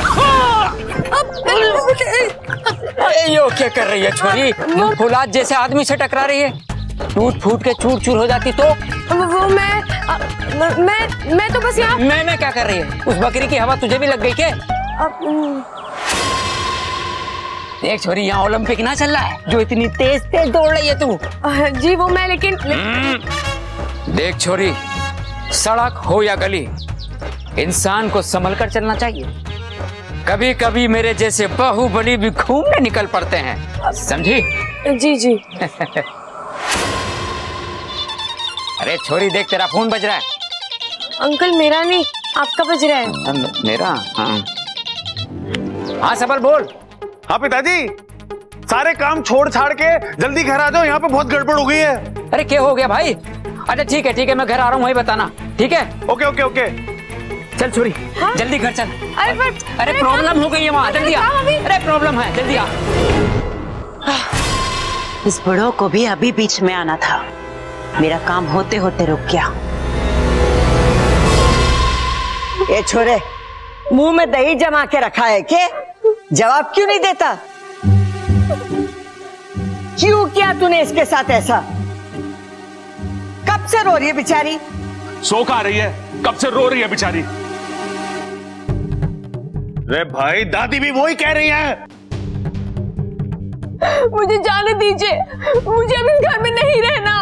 यो क्या कर रही है छोरी? फुलाद जैसे आदमी से टकरा रही है, टूट फूट के चूर चूर हो जाती तो? वो मैं तो बस यहाँ... मैं क्या कर रही है? उस बकरी की हवा तुझे भी लग गई क्या? देख छोरी, यहाँ ओलंपिक ना चल रहा है जो इतनी तेज तेज दौड़ रही है तू। जी वो मैं लेकिन देख छोरी, सड़क हो या गली, इंसान को संभल कर चलना चाहिए। कभी कभी मेरे जैसे बाहुबली भी घूमने निकल पड़ते हैं, समझी? जी। अरे छोरी देख, तेरा फोन बज रहा है। अंकल मेरा नहीं, आपका बज रहा है। मेरा? हाँ सबल बोल। हाँ पिताजी, सारे काम छोड़ छाड़ के जल्दी घर आ जाओ, यहाँ पे बहुत गड़बड़ हो गई है। अरे क्या हो गया भाई? अच्छा ठीक है, मैं घर आ रहा हूँ, वही बताना। ठीक है? ओके। चल छोरी, हाँ? जल्दी घर चल। अरे प्रॉब्लम हो गई है वहाँ, जल्दी आ। अरे प्रॉब्लम है, जल्दी आ। इस बुढ़ो को भी अभी बीच में आना था, मेरा काम होते होते रुक गया। ये छोरे, मुंह में दही जमा के रखा है के? जवाब क्यों नहीं देता? क्यों किया तूने इसके साथ ऐसा? कब से रो रही है बेचारी? सो खा रही है, कब से रो रही है बेचारी। रे भाई, दादी भी वही कह रही है। मुझे जाने दीजिए, मुझे अब इस घर में नहीं रहना।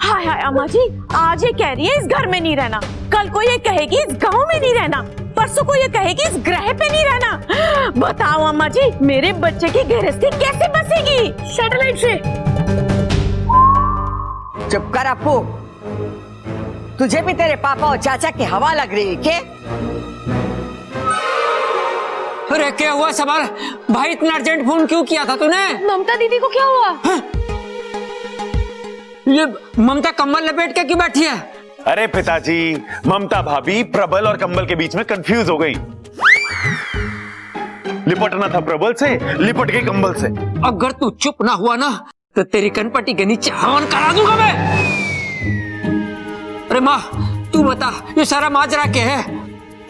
हाय अम्मा जी, आज ये कह रही है इस घर में नहीं रहना, कल को ये कहेगी इस गांव में नहीं रहना, परसों को ये कहेगी इस ग्रह पे नहीं रहना। बताओ अम्मा जी, मेरे बच्चे की गृहस्थी कैसे बसेगी सैटेलाइट से? चुप कर अपू, तुझे भी तेरे पापा और चाचा की हवा लग रही है क्या? अरे क्या हुआ सवाल भाई, इतना अर्जेंट फोन क्यों किया था तूने? ममता दीदी को क्या हुआ? हाँ? ये ममता कंबल लपेट के क्यों बैठी है? अरे पिताजी, ममता भाभी प्रबल और कंबल के बीच में कंफ्यूज हो गई। लिपटना था प्रबल से, लिपट गई कंबल से। अगर तू चुप ना हुआ ना तो तेरी कनपट्टी के नीचे हवन करा दूंगा मैं। अरे माँ तू बता ये सारा माजरा क्या है?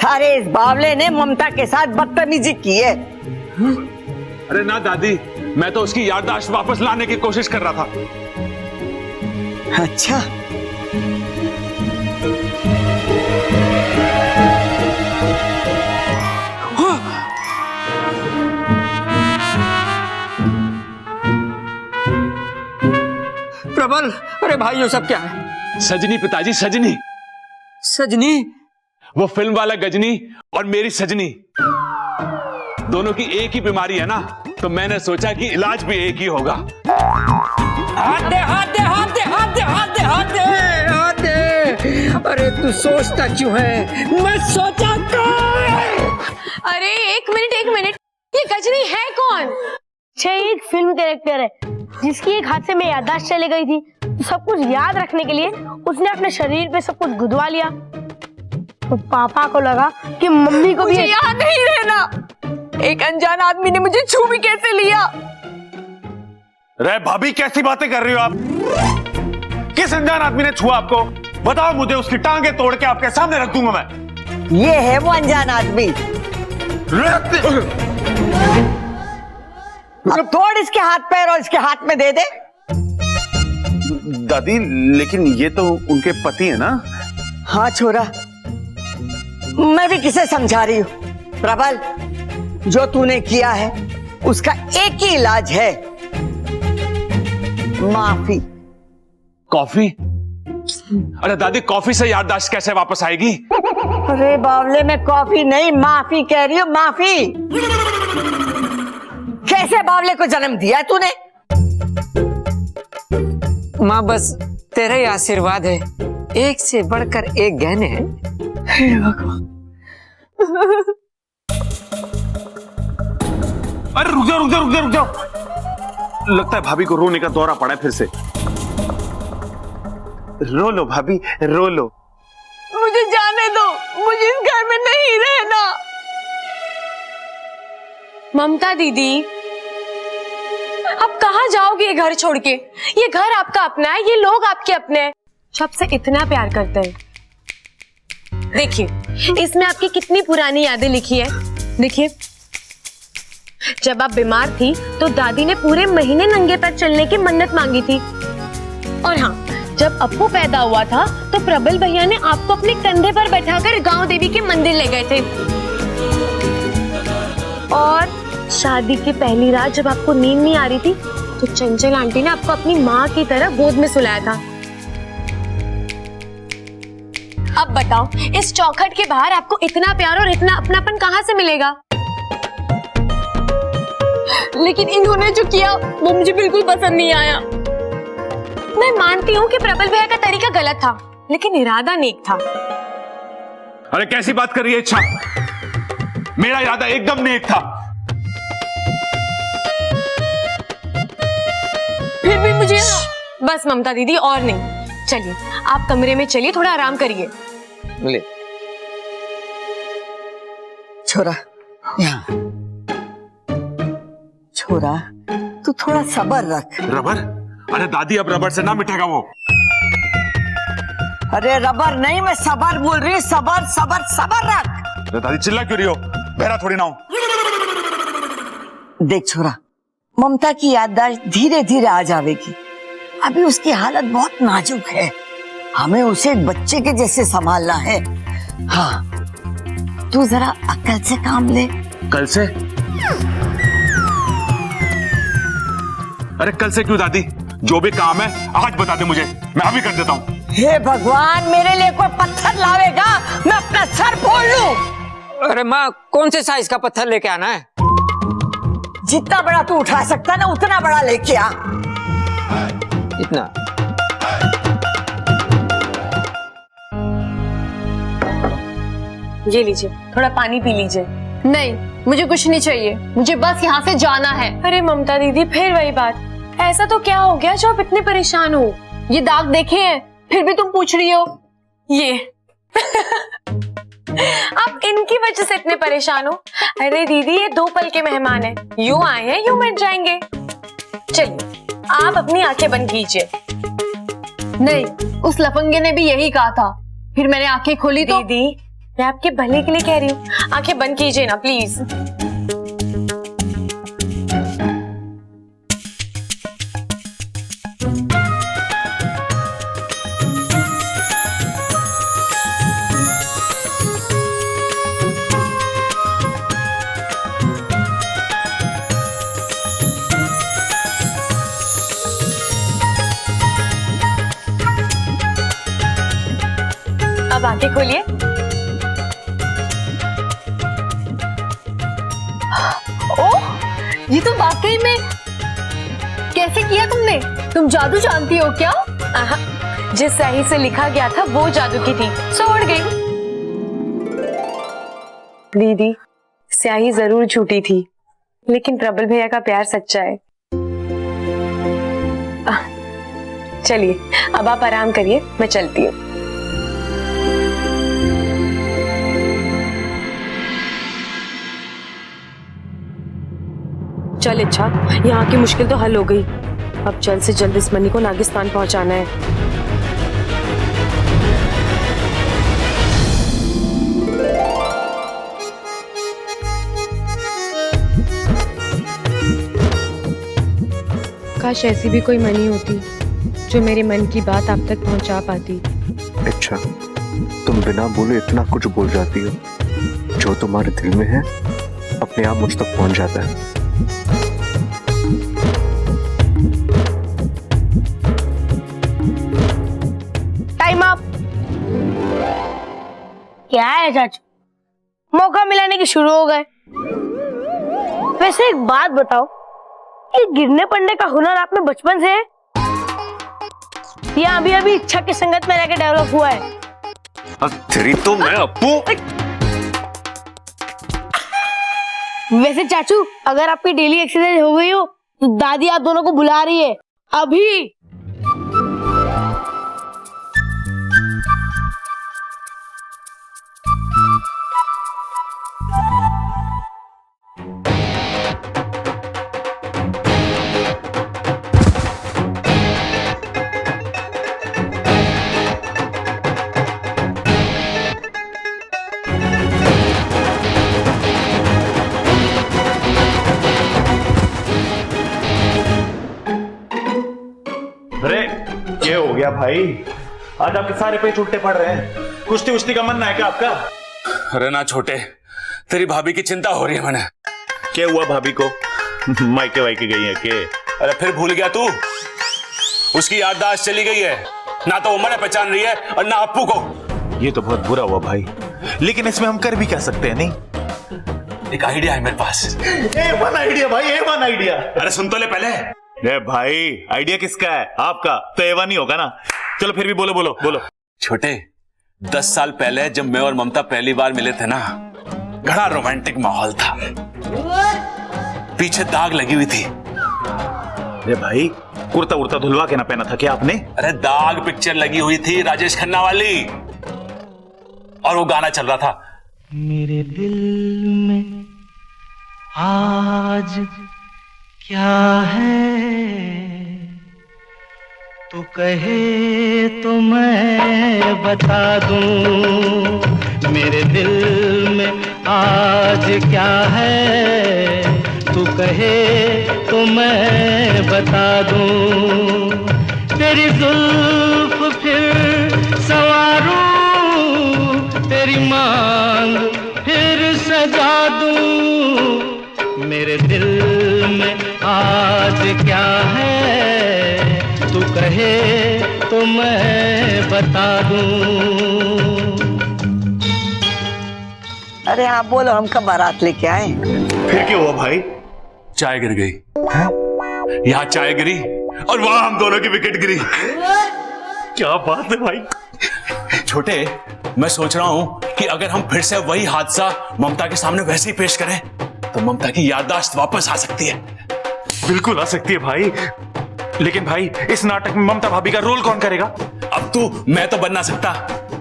अरे इस बावले ने ममता के साथ बदतमीजी की है। अरे ना दादी, मैं तो उसकी याददाश्त वापस लाने की कोशिश कर रहा था। अच्छा, प्रबल, अरे भाई ये सब क्या है? सजनी पिताजी, सजनी। सजनी? वो फिल्म वाला गजनी और मेरी सजनी, दोनों की एक ही बीमारी है ना, तो मैंने सोचा कि इलाज भी एक ही होगा। हाथ दे, हाथ दे, हाथ दे, हाथ दे, हाथ दे, हाथ दे, हाथ दे। अरे तू सोचता क्यों है? मैं सोचा अरे एक मिनट, ये गजनी है कौन? एक फिल्म कैरेक्टर है जिसकी एक हादसे में याददाश्त चली गई थी, तो सब कुछ याद रखने के लिए उसने अपने शरीर पे सब कुछ गुदवा लिया। तो पापा को लगा कि मम्मी को भी मुझे याद नहीं रहना। एक अनजान आदमी ने मुझे छू भी कैसे लिया? रे भाभी, कैसी बातें कर रही हो आप? किस अनजान आदमी ने छुआ आपको? बताओ मुझे, उसकी टांगे तोड़ के आपके सामने रख दूंगा मैं। ये है वो अनजान आदमी। अब तोड़ इसके हाथ पैर और इसके हाथ में दे दे। दादी, लेकिन ये तो उनके पति है ना? हाँ छोरा, मैं भी किसे समझा रही हूँ। प्रबल, जो तूने किया है उसका एक ही इलाज है, माफी। कॉफी? अरे दादी, कॉफी से याददाश्त कैसे वापस आएगी? अरे बावले, में कॉफी नहीं माफी कह रही हूँ, माफी। कैसे बावले को जन्म दिया है तूने? माँ बस तेरा ही आशीर्वाद है, एक से बढ़कर एक गहने हैं। हे भगवान। अरे रुक जाओ। लगता है भाभी को रोने का दौरा पड़ा है फिर से। रो लो भाभी, रो लो। मुझे जाने दो, मुझे इस घर में नहीं रहना। ममता दीदी, आप कहाँ जाओगे ये घर छोड़ के? ये घर आपका अपना है, ये लोग आपके अपने हैं, सबसे इतना प्यार करते हैं। देखिए, इसमें आपकी कितनी पुरानी यादें लिखी है। देखिए, जब आप बीमार थी तो दादी ने पूरे महीने नंगे पैर चलने की मन्नत मांगी थी। और हाँ, जब अप्पू पैदा हुआ था तो प्रबल भैया ने आपको अपने कंधे पर बैठाकर गांव देवी के मंदिर ले गए थे। और शादी की पहली रात जब आपको नींद नहीं आ रही थी तो चंचल आंटी ने आपको अपनी माँ की तरह गोद में सुलाया था। अब बताओ, इस चौखट के बाहर आपको इतना प्यार और इतना अपनापन कहाँ से मिलेगा? लेकिन इन्होंने जो किया वो मुझे बिल्कुल पसंद नहीं आया। मैं मानती हूँ कि प्रबल भैया का तरीका गलत था, लेकिन इरादा नेक था। अरे कैसी बात कर रही है इच्छा? मेरा इरादा एकदम नेक था। फिर भी मुझे बस ममता दीदी, और नहीं। चलिए आप कमरे में चलिए, थोड़ा आराम करिए। ले छोरा, यहाँ। छोरा, तू थोड़ा सब्र रख। रबर? अरे दादी, अब रबर से ना मिटेगा वो। अरे रबर नहीं, मैं सबर बोल रही हूँ। सबर सबर सबर रख। अरे दादी, चिल्ला क्यों रही हो? बहरा थोड़ी ना हूं। देख छोरा, ममता की याददाश्त धीरे धीरे आ जाएगी। अभी उसकी हालत बहुत नाजुक है, हमें उसे एक बच्चे के जैसे संभालना है। हाँ, तू जरा अक्ल से काम ले। कल से? अरे कल से क्यों दादी? जो भी काम है आज बता दे मुझे, मैं अभी कर देता हूँ। हे भगवान, मेरे लिए कोई पत्थर लावेगा, मैं अपना सर फोड़ लूं। अरे माँ, कौन से साइज का पत्थर लेके आना है? जितना बड़ा तू उठा सकता ना उतना बड़ा लेके आ। इतना? ये लीजिए, थोड़ा पानी पी लीजिए। नहीं, मुझे कुछ नहीं चाहिए, मुझे बस यहाँ से जाना है। अरे ममता दीदी, फिर वही बात। ऐसा तो क्या हो गया जो आप इतने परेशान हो? ये दाग देखे हैं, फिर भी तुम पूछ रही हो? ये आप इनकी वजह से इतने परेशान हो? अरे दीदी, ये 2 पल के मेहमान हैं, यूं आए हैं यूं मिट जाएंगे। चलिए आप अपनी आंखें बंद कीजिए। नहीं, उस लफंगे ने भी यही कहा था। फिर मैंने आंखें खोली तो दीदी, मैं आपके भले के लिए कह रही हूँ, आंखें बंद कीजिए ना प्लीज। अब आंखें खोलिए। ओह, ये तो वाकई में कैसे किया तुमने? तुम जादू जानती हो क्या? आहा, जिस स्याही से लिखा गया था वो जादू की थी, सो उड़ गई। दीदी, स्याही जरूर झूठी थी, लेकिन प्रबल भैया का प्यार सच्चा है। चलिए, अब आप आराम करिए, मैं चलती हूँ। चल इच्छा, यहाँ की मुश्किल तो हल हो गई। अब जल्द से जल्द इस मनी को नागिस्तान पहुंचाना है। काश ऐसी भी कोई मनी होती जो मेरे मन की बात आप तक पहुंचा पाती। अच्छा, तुम बिना बोले इतना कुछ बोल जाती हो। जो तुम्हारे दिल में है अपने आप मुझ तक पहुंच जाता है। Time up. क्या है चाचू, मौका मिलाने के शुरू हो गए। वैसे एक बात बताओ, ये गिरने पड़ने का हुनर आप में बचपन से है या अभी अभी इच्छा की संगत में रहकर डेवलप हुआ है? तेरी तो मैं अपू। वैसे चाचू, अगर आपकी डेली एक्सरसाइज हो गई हो तो दादी आप दोनों को बुला रही है अभी। अरे ये हो गया भाई, आज आपके सारे पेच उल्टे पड़ रहे हैं। कुश्ती उश्ती का मन है क्या आपका? अरे ना छोटे, तेरी भाभी की चिंता हो रही है मैंने। क्या हुआ भाभी को? मायके वायके गई है के? अरे फिर भूल गया तू? उसकी याददाश्त चली गई है, ना तो वो मैंने पहचान रही है और ना अप्पू को। ये तो बहुत बुरा हुआ भाई, लेकिन इसमें हम कर भी क्या सकते हैं? नहीं, एक आइडिया है मेरे पास। A1 आइडिया भाई, A1 आइडिया। अरे सुन तो ले पहले। ए भाई, आइडिया किसका है? आपका तो A1 ही होगा ना। चलो फिर भी बोलो बोलो बोलो। छोटे, 10 साल पहले जब मैं और ममता पहली बार मिले थे ना, बड़ा रोमांटिक माहौल था। पीछे दाग लगी हुई थी। अरे भाई, कुर्ता उर्ता धुलवा के ना पहना था क्या आपने? अरे दाग पिक्चर लगी हुई थी राजेश खन्ना वाली, और वो गाना चल रहा था। मेरे दिल में आज क्या है, तू कहे तो मैं बता दूं। मेरे दिल में आज क्या है, तू कहे तो मैं बता दूं। तेरी जुल्फ फिर संवारूं, तेरी मांग फिर सजा दूं। मेरे दिल में आज क्या है, तू कहे तो मैं बता दूं। अरे आप बोलो, हम कब बारात लेके आए? फिर क्या हुआ भाई? चाय गिर गई। यहाँ चाय गिरी और वहां हम दोनों की विकेट गिरी। क्या बात है भाई। छोटे, मैं सोच रहा हूं कि अगर हम फिर से वही हादसा ममता के सामने वैसे ही पेश करें तो ममता की याददाश्त वापस आ सकती है। बिल्कुल आ सकती है भाई, लेकिन भाई इस नाटक में ममता भाभी का रोल कौन करेगा? अब तू, मैं तो बन ना सकता,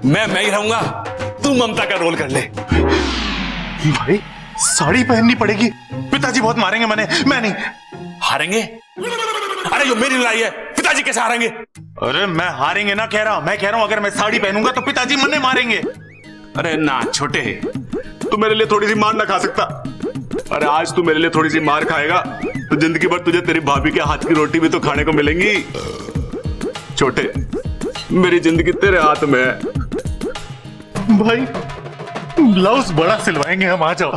मैं ही रहूंगा, तू ममता का रोल कर ले। भाई साड़ी पहननी पड़ेगी, पिताजी बहुत मारेंगे। मैं नहीं। हारेंगे? अरे जो मेरी लड़ाई है, पिताजी कैसे हारेंगे? अरे मैं हारेंगे ना कह रहा हूं, मैं कह रहा हूं अगर मैं साड़ी पहनूंगा तो पिताजी मन्ने मारेंगे। अरे ना छोटे, तू मेरे लिए थोड़ी सी मार ना खा सकता? अरे आज तू मेरे लिए थोड़ी सी मार खाएगा तो जिंदगी भर तुझे तेरी भाभी के हाथ की रोटी भी तो खाने को मिलेंगी। छोटे, मेरी जिंदगी तेरे हाथ में है। भाई ब्लाउज बड़ा सिलवाएंगे हम, आ जाओ।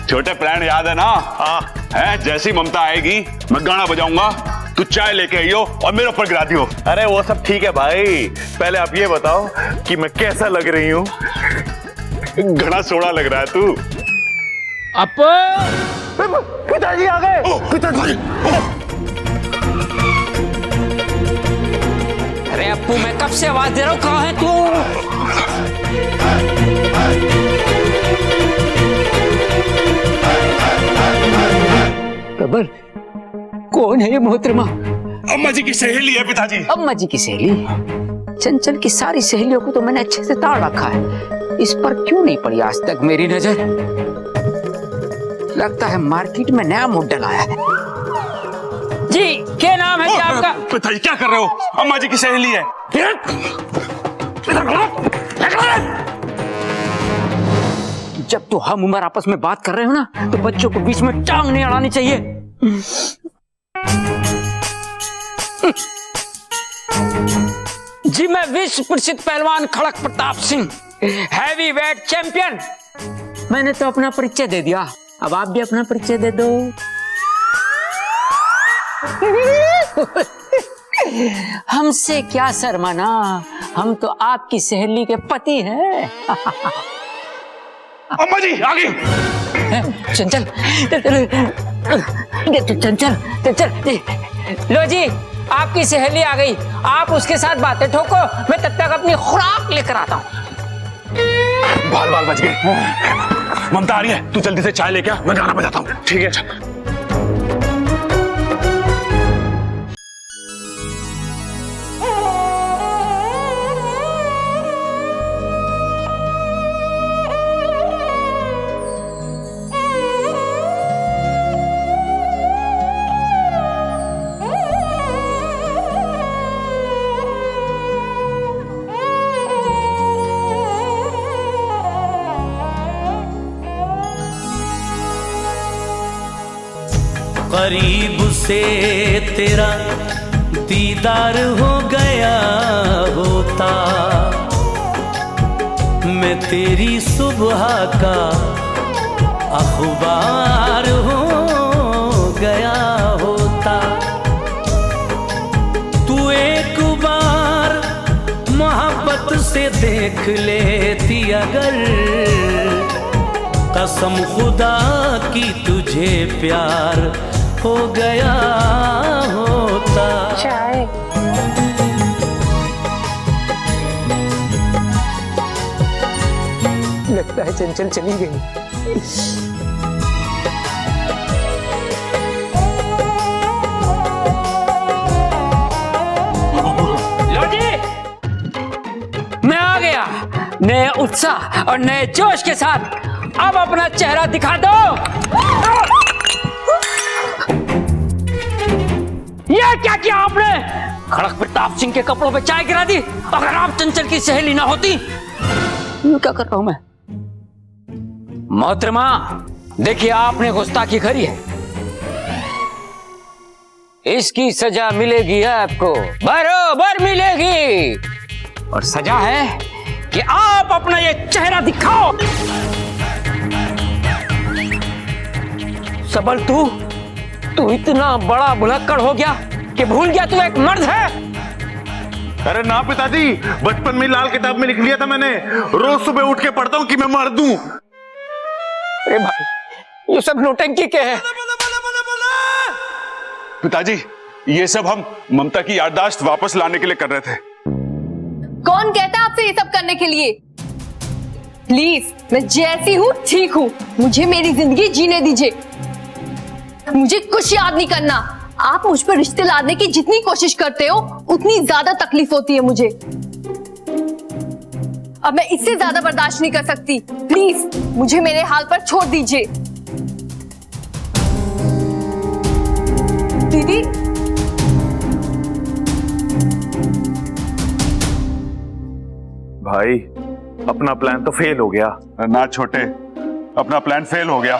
छोटे प्लान याद है ना? हाँ है, जैसी ममता आएगी मैं गाना बजाऊंगा, तू चाय लेके आइयो और मेरे ऊपर गिरा दियो। अरे वो सब ठीक है भाई, पहले आप ये बताओ कि मैं कैसा लग रही हूँ? घना सोड़ा लग रहा है तू। पिताजी आ गए। पिताजी, अरे अप्पू, मैं कब से आवाज दे रहा हूँ, कहाँ है तू? बब्बल, कौन है ये मोहतरमा? अम्मा जी की सहेली है पिताजी। अम्मा जी की सहेली? चंचल की सारी सहेलियों को तो मैंने अच्छे से ताड़ रखा है, इस पर क्यों नहीं पड़ी आज तक मेरी नजर? लगता है मार्केट में नया मॉडल आया है। जी, क्या नाम है जी आपका? पिताजी क्या कर रहे हो? अम्मा जी की सहेली है। जब तो हम उम्र आपस में बात कर रहे हो ना, तो बच्चों को बीच में टांग नहीं अड़ानी चाहिए। जी, मैं विश्व प्रसिद्ध पहलवान Kharak Pratap Singh, heavy weight champion. मैंने तो अपना परिचय दे दिया, अब आप भी अपना परिचय दे दो। हमसे क्या शर्माना, हम तो आपकी सहेली के पति हैं। अम्मा जी आ गई। चंचल, चंचल, लो जी, आपकी सहेली आ गई। आप उसके साथ बातें ठोको, मैं तब तक अपनी खुराक लेकर आता हूँ। बाल बाल बच गए। ममता आ रही है, तू जल्दी से चाय लेके आ, मैं गाना बजाता हूँ। ठीक है। करीब से तेरा दीदार हो गया होता, मैं तेरी सुबह का अखबार हो गया होता। तू एक बार मोहब्बत से देख लेती अगर, कसम खुदा की तुझे प्यार हो गया होता। चाय। लगता है चंचल चली गई। लो जी, मैं आ गया नए उत्साह और नए जोश के साथ। अब अपना चेहरा दिखा दो। ये क्या किया आपने? खड़क प्रताप सिंह के कपड़ों पे चाय गिरा दी। अगर आप चंचल की सहेली ना होती, ये क्या कर रहा हूं मैं? मोहतरमा, देखिए आपने गुस्ताखी करी है, इसकी सजा मिलेगी आपको, बरोबर मिलेगी। और सजा है कि आप अपना ये चेहरा दिखाओ। सबल, तू इतना बड़ा भुलक्कड़ हो गया कि भूल गया तू एक मर्द है। अरे ना पिताजी, बचपन में लाल किताब में लिख लिया था मैंने, रोज सुबह उठ के पढ़ता हूँ कि मैं मर्द हूँ। अरे भाई, ये सब नौटंकी क्या है? पिताजी, ये सब हम ममता की याददाश्त वापस लाने के लिए कर रहे थे। कौन कहता आपसे ये सब करने के लिए? प्लीज, मैं जैसी हूँ ठीक हूँ, मुझे मेरी जिंदगी जीने दीजिए। मुझे कुछ याद नहीं करना। आप मुझ पर रिश्ते लादने की जितनी कोशिश करते हो, उतनी ज्यादा तकलीफ होती है मुझे। अब मैं इससे ज्यादा बर्दाश्त नहीं कर सकती। प्लीज, मुझे मेरे हाल पर छोड़ दीजिए। दीदी, भाई अपना प्लान तो फेल हो गया। ना छोटे, अपना प्लान फेल हो गया।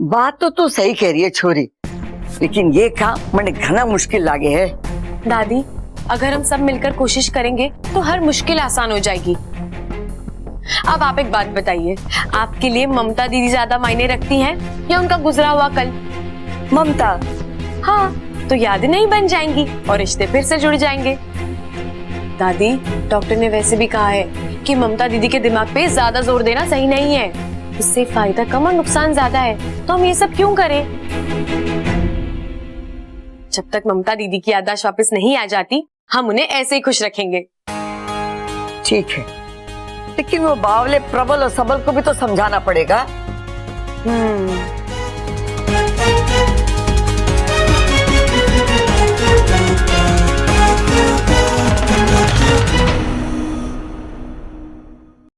बात तो तू सही कह रही है छोरी, लेकिन ये काम मैंने घना मुश्किल लागे है। दादी, अगर हम सब मिलकर कोशिश करेंगे तो हर मुश्किल आसान हो जाएगी। अब आप एक बात बताइए, आपके लिए ममता दीदी ज्यादा मायने रखती हैं या उनका गुजरा हुआ कल? ममता? हाँ, तो यादें नहीं बन जाएंगी और रिश्ते फिर से जुड़ जाएंगे। दादी, डॉक्टर ने वैसे भी कहा है कि ममता दीदी के दिमाग पे ज्यादा जोर देना सही नहीं है, इससे फायदा कम और नुकसान ज्यादा है, तो हम ये सब क्यों करें? जब तक ममता दीदी की याददाश्त वापस नहीं आ जाती, हम उन्हें ऐसे ही खुश रखेंगे। ठीक है, लेकिन वो बावले प्रबल और सबल को भी तो समझाना पड़ेगा।